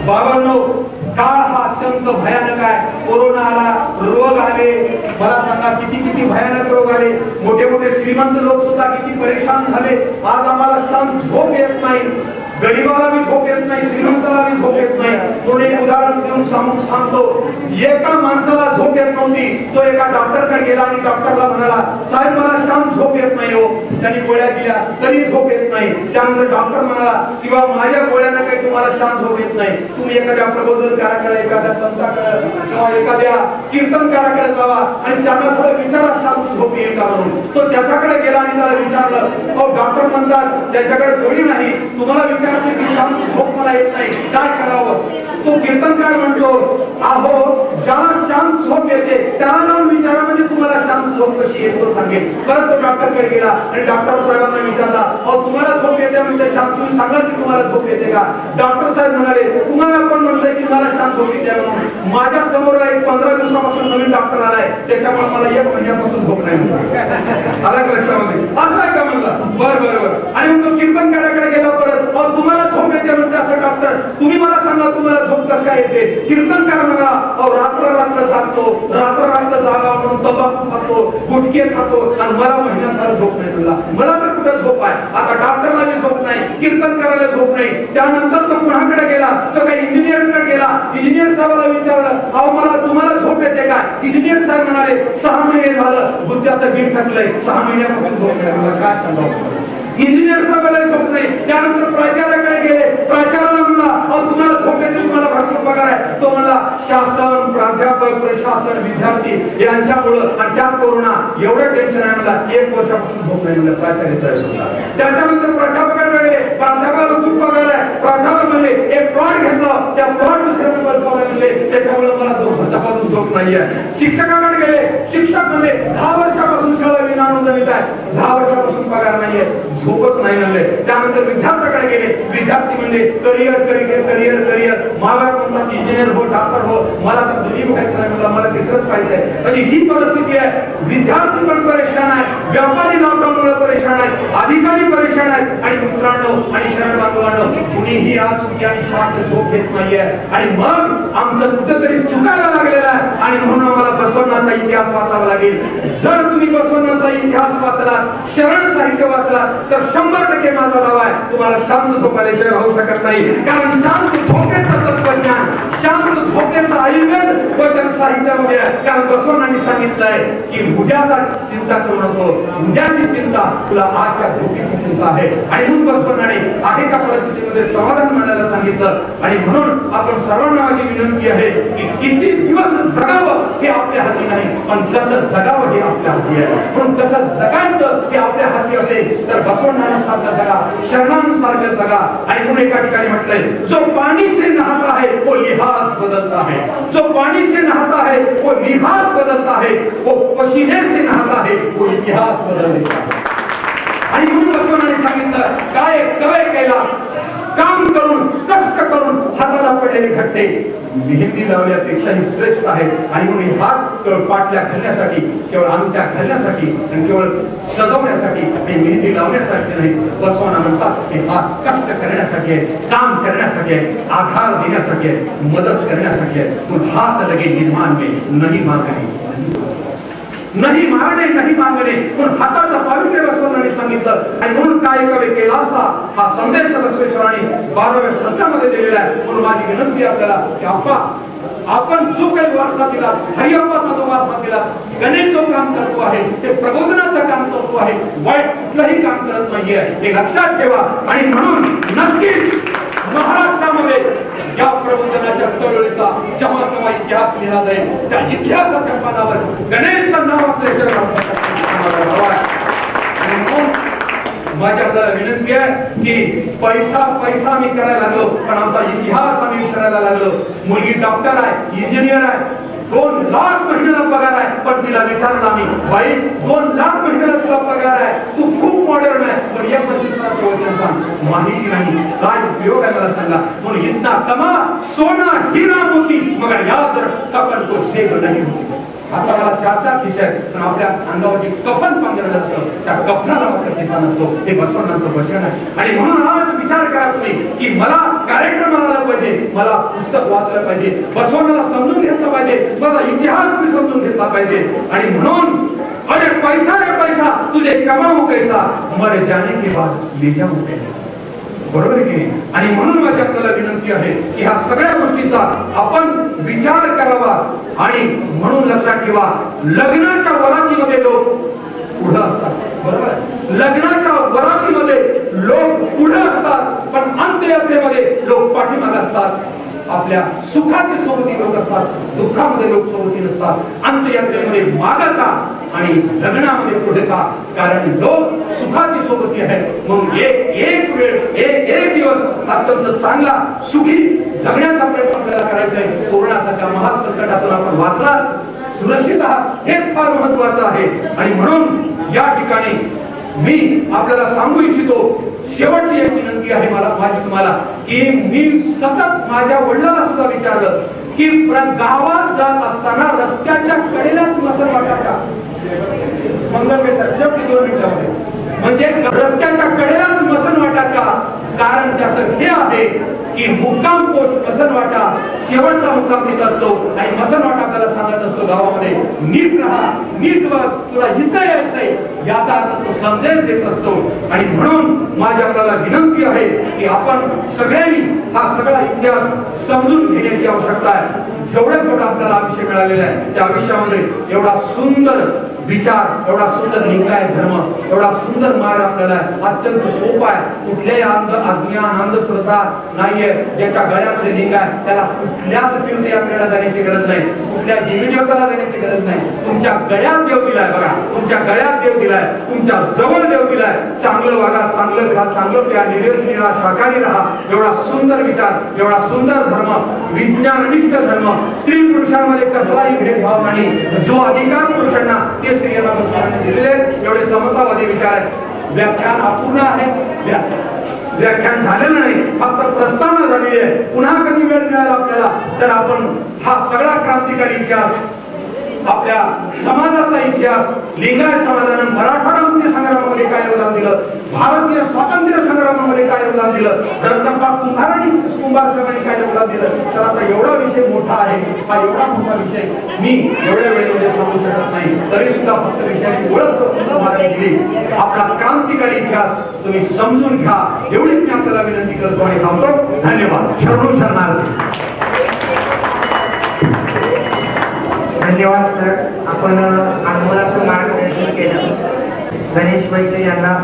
बाबांनो, काळ हा अत्यंत भयानक आहे. कोरोना आला, रोग आले, मला सांगा किती भयानक रोग आले. मोठे मोठे श्रीमंत लोक सुद्धा किती परेशान झाले. आज आम्हाला शांत झोप येत नाही. गरीबाला भी झोप येत नाही, श्रीमंताला भी झोप येत नाही. म्हणून एक उदाहरण देऊन सांगतो. एका माणसाला झोप येत नव्हती. तो एका डॉक्टरकडे गेला आणि डॉक्टरला म्हणाला, साहेब मला शांत झोप येत नाही हो. त्यांनी गोळ्या दिल्या तरी झोप येत नाही. त्यानंतर डॉक्टर म्हणाला किंवा माझ्या गोळ्याने काही तुम्हाला शांत झोप येत नाही, तुम्ही एखाद्या प्रबोधनकाराकडे, एखाद्या संताकडे किंवा एखाद्या कीर्तनकाराकडे जावा आणि त्यांना थोडं विचारा शांत झोप येईल का म्हणून. तो त्याच्याकडे गेला आणि त्याला विचारलं. डॉक्टर म्हणतात त्याच्याकडे गोळी नाही, तुम्हाला विचारते की शांत झोप मला येत नाही, काय करावं. तो कीर्तनकार म्हणतो, अहो ज्याला शांत झोप येते त्याला जाऊन विचारा, म्हणजे तुम्हाला शांत झोप कशी येतो सांगेल. परत तो डॉक्टरकडे गेला आणि डॉक्टर साहेबांना विचारला, अहो तुम्हाला झोप येते म्हणजे शांत, तुम्ही सांगा की तुम्हाला झोप येते का. डॉक्टर साहेब म्हणाले, तुम्हाला पण म्हणताय की मला शांत झोप येते म्हणून. माझ्या समोर एक 15 दिवसापासून नवीन डॉक्टर आलाय, त्याच्यामुळे मला 1 महिन्यापासून झोप नाही म्हणतो. आला का लक्षामध्ये? असं आहे का म्हणला. बरोबर. आणि मग तो कीर्तनकाराकडे गेला परत, अहो तुम्हाला झोप येते म्हणते असं डॉक्टर, तुम्ही मला सांगा तुम्हाला झोप कसं काय येते. कीर्तनकार म्हणा, अहो रात्र रात्र जागतो, रात्र रात्र जागा म्हणून तंबाखू खातो, गुटखे खातो आणि मला महिन्यासारा झोप नाही म्हणला. मला तर कुठं झोप आहे. आता डॉक्टरला बी झोप नाही, कीर्तनकाराला झोप नाही. त्यानंतर तो कुणाकडे गेला, तो काही इंजिनियरकडे गेला. इंजिनियर साहेबाला विचारलं, अहो मला तुम्हाला झोप येते का. इंजिनियर साहेब म्हणाले, 6 महिने झालं बुद्धाचं गिर थकलंय, 6 महिन्यापासून झोप नाही. मला काय सांगावं. इंजिनियर साहेबाला झोप नाही. त्यानंतर प्राचार्याकडे गेले. प्राचार्याला म्हणला, अहो तुम्हाला झोप येते, तुम्हाला भरपूर पगार आहे. तो म्हणला, शासन, प्राध्यापक, प्रशासन, विद्यार्थी यांच्यामुळं आणि त्यात कोरोना एवढं टेन्शन आहे मला, 1 वर्षापासून झोप नाही म्हणलं प्राचार्य साहेब. त्याच्यानंतर प्राध्यापकाकडे गेले. प्राध्यापकाला खूप पगार आहे. प्राध्यापक म्हणले, एक प्लॉट घेतला, त्या प्लॉट दुसऱ्या नंबर म्हणले, त्याच्यामुळे मला 2 वर्षापासून झोप नाहीये. शिक्षकाकडे गेले. शिक्षक म्हणले, 10 वर्षापासून शाळा विनाअनुदानित आहे, 10 वर्षापासून पगार नाहीये, झोपच नाही म्हणले. त्यानंतर विद्यार्थ्याकडे गेले. विद्यार्थी म्हणले, करिअर करिअर करिअर करिअर. माबाप म्हणतात इंजिनियर हो, डॉक्टर हो, मला तर दोन्ही व्हायचं नाही म्हणलं, मला तिसरंच पाहिजे. म्हणजे ही परिस्थिती आहे. विद्यार्थी पण परेशान आहे, व्यापारी लॉकडाऊनमुळे परेशान आहे, अधिकारी परेशान आहेत. आणि मित्रांनो आणि शरण बांधवांनो, कुणीही आज सुखी आणि शांत झोप घेत नाहीये. आणि मग आमचं कुठेतरी चुकायला लागलेलं आहे. आणि म्हणून आम्हाला बसवण्याचा इतिहास वाचावा लागेल. जर तुम्ही बसवण्याचा इतिहास वाचलात, शरण साहित्य वाचलात, तर 100% माझा दावा आहे, तुम्हाला शांत झोपायला राहू शकत नाही. कारण शांत झोपेचं तत्वज्ञान, शांत झोपेचं आयुर्वेद वचन साहित्यामध्ये आहे. कारण बसवण्यांनी सांगितलंय की उद्याचा चिंता करू नको, उद्याची चिंता तुला आजच्या झोपेची चिंता आहे. आणि म्हणून बसवण्याने आहे त्या परिस्थितीमध्ये समाधान मानायला सांगितलं. आणि म्हणून आपण सर्वांना माझी विनंती आहे की किती दिवस जगावं हे आपल्या हाती नाही, पण कसं जगावं हे आपल्या हाती आहे. म्हणून कसं जगायचं हे आपल्या हाती असेल तर बसवण्यानुसार जगा, शरणानुसार जगा. आणि म्हणून एका ठिकाणी म्हटलंय, जो पानी से नहाता है वो लिहाज बदलता है, जो पानी से नहाता है वो लिहाज बदलता है, वो पसीने से नहाता है वो इतिहास बदल देता है. आणि म्हणून बसवण्याने सांगितलं, काय कवे केला, काम करून कष्ट करून हाताला पडलेले घट्टे मेहंदी लावल्यापेक्षाही श्रेष्ठ आहे. आणि म्हणून हात केवळ पाटल्या घालण्यासाठी, केवळ अंगठ्या घालण्यासाठी आणि केवळ सजवण्यासाठी आणि मेहंदी लावण्यासाठी नाही. बसवाना म्हणतात की हात कष्ट करण्यासाठी आहे, काम करण्यासाठी आहे, आधार देण्यासाठी आहे, मदत करण्यासाठी आहे. पण हात लगे निर्माण में नहीं मांगणे, नाही मारणे, नाही मागणे. पण हाताचा पावित्र्य बसवण्याने सांगितलं. आणि म्हणून काय कवे केला असा हा संदेश बसवेश्वरांनी 12व्या शतकामध्ये दिलेला आहे. म्हणून माझी विनंती आपल्याला की आपण जो काही वारसा दिला, हरिअप्पाचा जो वारसा दिला, गणेश जो काम करतो आहे ते प्रबोधनाचं काम करतो आहे, वाईट कुठलंही काम करत नाहीये, हे लक्षात ठेवा. आणि म्हणून नक्कीच महाराष्ट्रामध्ये या प्रबोधनाच्या चळवळीचा जेव्हा तेव्हा इतिहास लिहिला जाईल, त्या इतिहासाच्या पानावर गणेश नाव असल्याशिवाय माझी आपल्याला विनंती आहे की पैसा मी करायला लागलो, पण आमचा इतिहास आम्ही विसरायला लागलो. मुलगी डॉक्टर आहे, इंजिनियर आहे, 2 लाख महिन्याला पगार आहे, पण तिला विचारलं आम्ही, बाई 2 लाख महिन्याला तुला पगार आहे, तू खूप मॉडर्न आहे, पण एक प्रशिक्षणाचं वचन सांग, माहिती नाही, काय उपयोग आहे मला सांगा. म्हणून इतना कमा सोना हीरा मोती मगर याद रख कफन को जेब नहीं होती. आता मला 4 खिसे आहेत, पण आपल्या अंगावरती कफन पांघरलं असतं, त्या कफनाला मात्र खिसा नसतो. हे बसवण्याचं वचन आहे. आणि म्हणून आज विचार करा तुम्ही की मला कार्यक्रम आला पाहिजे, मला पुस्तक वाचलं पाहिजे, बसवण्याला समजून घेतलं पाहिजे, माझा इतिहास मी समजून घेतला पाहिजे. आणि म्हणून अरे पैसा रे पैसा तुझे कमाऊ कैसा, मर जाने के बाद ले जाऊ कैसा. बरोबर की नाही. आणि म्हणून माझी आपल्याला विनंती विनंती आहे की ह्या सगळ्या गोष्टीचा आपण विचार करावा आणि म्हणून लक्षात ठेवा, लग्नाच्या वरातीमध्ये लोक पुढे असतात, बरोबर? लग्नाच्या वरातीमध्ये लोक पुढे असतात, पण अंत्ययात्रेमध्ये लोक पाठीमागे असतात. आपल्या सुखाच्या सोबती लोक असतात, दुःखामध्ये लोक सोबती नसतात. अंत्ययात्रेमध्ये मागे का आणि लग्नामध्ये पुढे का? कारण लोक सुखाची सोबती आहेत. मग एक वेळ एक दिवस अत्यंत चांगला सुखी जगण्याचा प्रयत्न आपल्याला करायचा आहे. कोरोनासारख्या महासंकटातून आपण वाचला, सुरक्षित आहात, हेच फार महत्वाचं आहे. आणि म्हणून या ठिकाणी मी आपल्याला सांगू इच्छितो, शेवटची एक विनंती आहे माझी तुम्हाला, की मी सतत माझ्या वडिलांना सुद्धा विचारलं की गावात जात असताना रस्त्याच्या कडेलाच मसल वाटत का? मंगळवेळ साहेब 2 मिनिटांमध्ये, म्हणजे रस्त्याच्या कडेलाच मसन वाटत का? कारण त्याचं हे आहे की मुक्काम पोस्ट मसनवाटा शेवटचा मुक्काम तिथं असतो आणि मसनवाटा आपल्याला सांगत असतो गावामध्ये नीट राहा, नीट वाग, तुला इथं यायचंय, याचा अर्थ तो संदेश देत असतो. आणि म्हणून माझी आपल्याला विनंती आहे की आपण सगळ्यांनी हा सगळा इतिहास समजून घेण्याची आवश्यकता आहे. जेवढा आपल्याला आयुष्य मिळालेलं आहे त्या आयुष्यामध्ये एवढा सुंदर विचार, एवढा सुंदर लिंगाय धर्म, एवढा सुंदर मार्ग आपल्याला अत्यंत सोपा आहे. कुठल्याही अज्ञान अंधश्रद्धा नाहीये. ज्याच्या गळ्यामध्ये लिंग आहे त्याला कुठल्याच तीर्थयात्रेला जाण्याची गरज नाही, कुठल्या देवी देवताला जाण्याची गरज नाही. तुमच्या गळ्यात देव दिलाय, बघा तुमच्या गळ्यात देव दिलाय, तुमच्या जवळ देव दिलाय. चांगलं वागा, चांगलं खा, चांगलं प्या, निरेश राहा, शाकाहारी राहा. एवढा सुंदर विचार, एवढा सुंदर धर्म, विज्ञाननिष्ठ धर्म, स्त्री पुरुषांमध्ये कसलाही भेदभाव नाही. जो अधिकार पुरुषांना ते स्त्रियांना बसवण्यात दिलेले एवढे समतावादी विचार आहेत. व्याख्यान अपूर्ण आहे, व्याख्यान झालेलं नाही, फक्त प्रस्तावना झालेली आहे. पुन्हा कधी वेळ मिळाला आपल्याला तर आपण हा सगळा क्रांतिकारी इतिहास, आपल्या समाजाचा इतिहास, लिंगायत समाजानं मराठवाडा मुक्ती संग्रामामध्ये काय योगदान दिलं, भारतीय स्वातंत्र्य संग्रामामध्ये काय योगदान दिलं, रत्नप्पा कुंभार आणि कुंभार साहेबांनी काय योगदान दिलं. तर आता एवढा विषय मोठा आहे, हा एवढा मोठा विषय मी एवढ्या वेळेमध्ये सांगू शकत नाही. तरी सुद्धा फक्त विषयाची ओळख तुम्हाला दिली. आपला क्रांतिकारी इतिहास तुम्ही समजून घ्या, एवढीच मी आपल्याला विनंती करतो आणि थांबतो. धन्यवाद. शरणू शरणार्थी. धन्यवाद सर, आपण अनुभवाचं मार्गदर्शन केलं. गणेश वैद्य यांना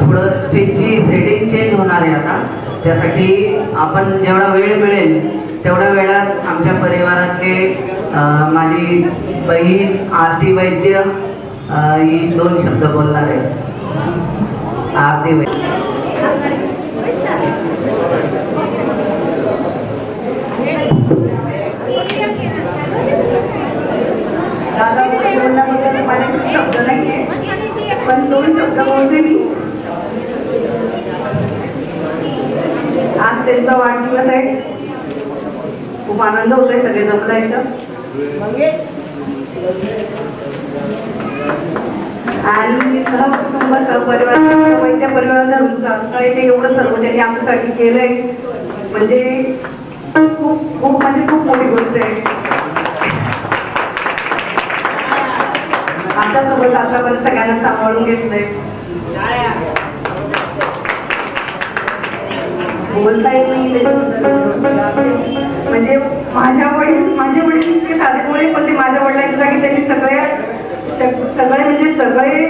थोडं स्टेजची सेटिंग चेंज होणार आहे आता. त्यासाठी आपण जेवढा वेळ मिळेल तेवढ्या वेळात आमच्या परिवारातले माझी बहीण आरती वैद्य ही 2 शब्द बोलणार आहे. आरती वैद्य. दादा बोलण्याबद्दल माझ्याकडे शब्द नाहीये, पण 2 शब्द बोलते मी. आज त्यांचा वाढदिवस आहे, खूप आनंद होतोय सगळे जमला इथं. आणि सहकुटुंब सहपरिवार वैद्य परिवाराचा इथे एवढं सर्व त्यांनी आमच्यासाठी केलंय म्हणजे खूप खूप म्हणजे खूप मोठी गोष्ट आहे. आमच्यासोबत आतापर्यंत सगळ्यांना सांभाळून घेतलंय. बोलता येत नाही त्याच्याबद्दल. म्हणजे माझे वडील इतके साधेमुळे, पण ते माझ्या वडिलांच्या जागी त्यांनी सगळे म्हणजे सगळे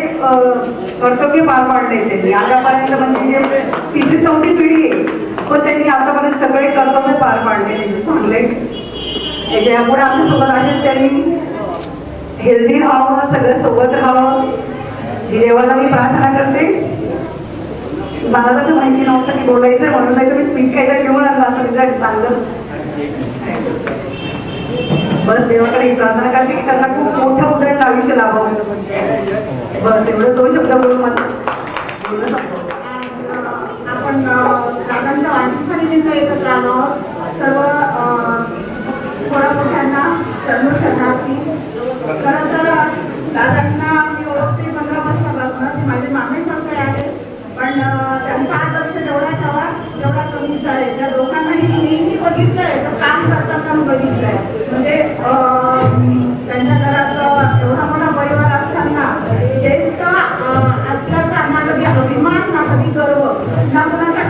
कर्तव्य पार पाडले त्यांनी आतापर्यंत. म्हणजे जे 3री-4थी पिढी आहे, पण त्यांनी आतापर्यंत सगळे कर्तव्य पार पाडले त्यांचे चांगले. त्याच्यामुळे आमच्यासोबत असेच त्यांनी हेल्दी राहावं, सगळं सोबत राहावं ही देवाला मी प्रार्थना करते. मला तर माहिती नव्हतं की बोलायचं म्हणून, नाही तर मी स्पीच काहीतरी घेऊन आणलं असं त्याच्यासाठी चांगलं. बस देवाकडे ही प्रार्थना करते की त्यांना खूप मोठं उदंड आयुष्य लाभावं. बस एवढं 2 शब्द बोलून माझं बोलणं सांगतो. आपण दादांच्या वाढदिवसानिमित्त एकत्र आलो. सर्व थोड्या मोठ्यांना शरणू शरणार्थी. खरं तर दादांना मी ओळखते 15 वर्षापासून. ते माझे मामे सासरे आहेत, पण त्यांचा आदर्श जेवढा ठेवा तेवढा कमीच आहे. त्या दोघांनाही मीही बघितलंय, तर काम करतानाच बघितलंय. म्हणजे त्यांच्या घरात एवढा मोठा परिवार असताना ज्येष्ठ असल्याचा ना कधी अभिमान ना कधी गर्व ना कुणाच्या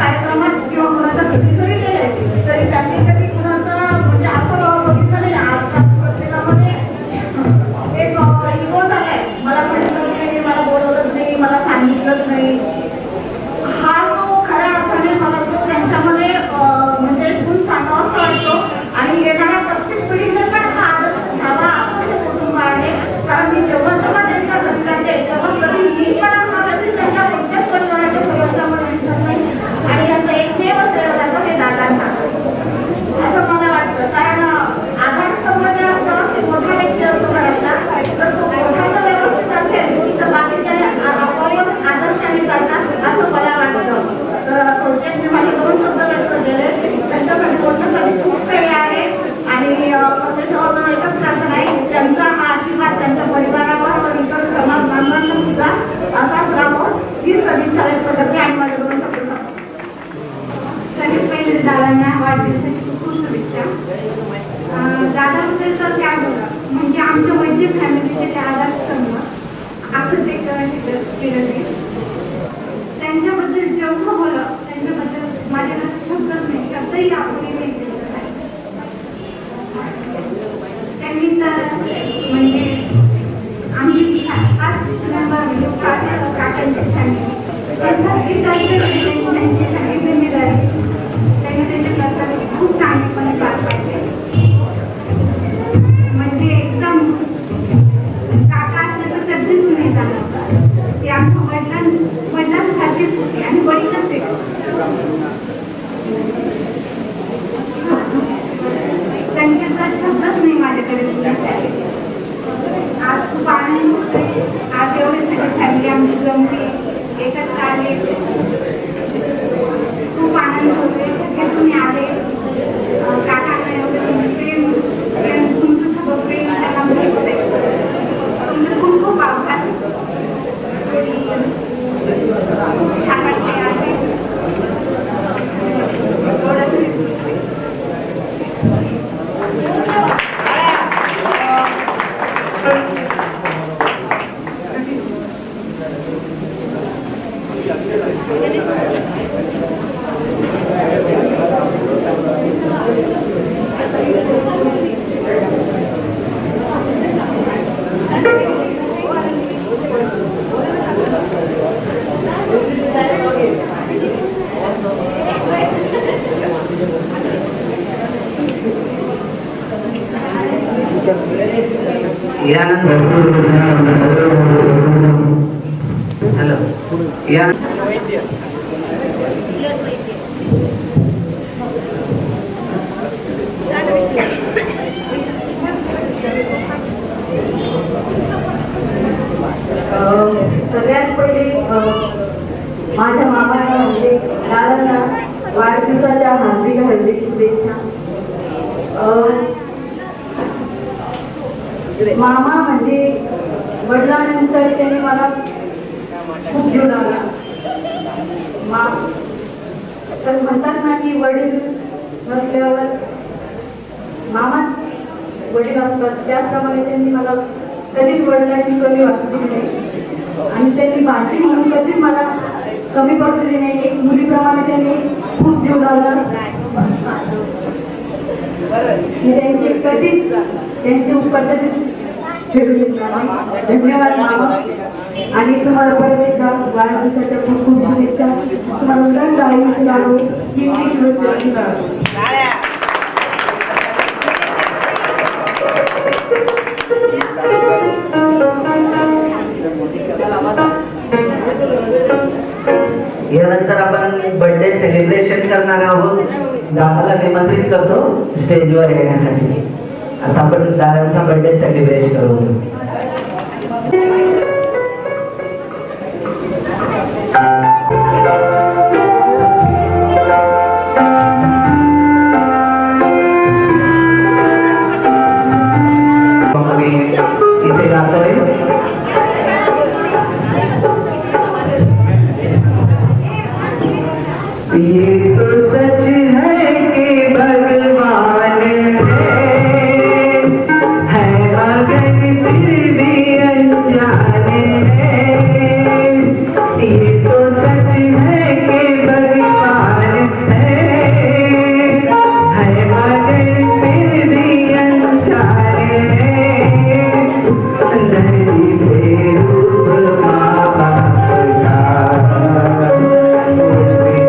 दादांना वाढदिवसाची खूप खूप शुभेच्छा. दादाबद्दल तर काय बोला, म्हणजे आमच्या वैद्य फॅमिलीचे ते आधारस्तंभ असंच एक केलं ते. त्यांच्याबद्दल जेवढं बोला त्यांच्याबद्दल माझ्याकडे शब्दच नाही, शब्दही आपण नाही त्यांच्यासाठी. त्यांनी तर म्हणजे आमची 5 मेंबर म्हणजे 5 काकांची फॅमिली सगळी त्यांची सगळी जिम्मेदारी त्यांनी त्यांच्या कर्तव्य खूप चांगलीपणे पार पाडले. म्हणजे एकदम काका असल्याचं कधीच नाही झालं. ते आमच्या वडिलांसारखेच होते आणि वडीलच आहे. त्यांचे तर शब्दच नाही माझ्याकडे बोलण्यासाठी. आज खूप आनंद होतोय. आज एवढी सगळी फॅमिली आमची जमली, एकत्र आले, खूप आनंद होतोय. सगळे तुम्ही आले, काकांना एवढं प्रेम, तुमचं सगळं प्रेम त्यांना मिळते. तुमचं खूप खूप आभार. खूप छान वाटले आहे. हॅलो या सगळ्यात पहिले माझ्या मामाला म्हणजे दादांना वाढदिवसाच्या हार्दिक शुभेच्छा. मामा म्हणजे वडिलांनंतर त्यांनी मला खूप जीव लावला. तर म्हणतात ना की वडील नसल्यावर मामाच वडील असतात, त्याचप्रमाणे त्यांनी मला कधीच वडिलांची कमी वाचली नाही आणि त्यांनी भाजी म्हणून कधीच मला कमी पडलेली नाही. एक मुलीप्रमाणे त्यांनी खूप जीव लावला. त्यांची कधीच त्यांची उपकार फेडू शकणार नाही. धन्यवाद मामा. आणि तुम्हाला परत एकदा वाढदिवसाच्या खूप खूप शुभेच्छा. तुम्हाला उलट आयुष्य लावो ही शुभेच्छा. यानंतर आपण बर्थडे सेलिब्रेशन करणार आहोत. दादाला निमंत्रित करतो स्टेजवर येण्यासाठी. आता आपण दादांचा बर्थडे सेलिब्रेट करू. इथे गातोय ये तो सच है कि भगवान है मगर फिर भी अनजान है। ये तो सच है कि भगवान है मगर फिर भी अनजान है। धरती पे रूप माँ बाप का उसमें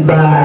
बाय.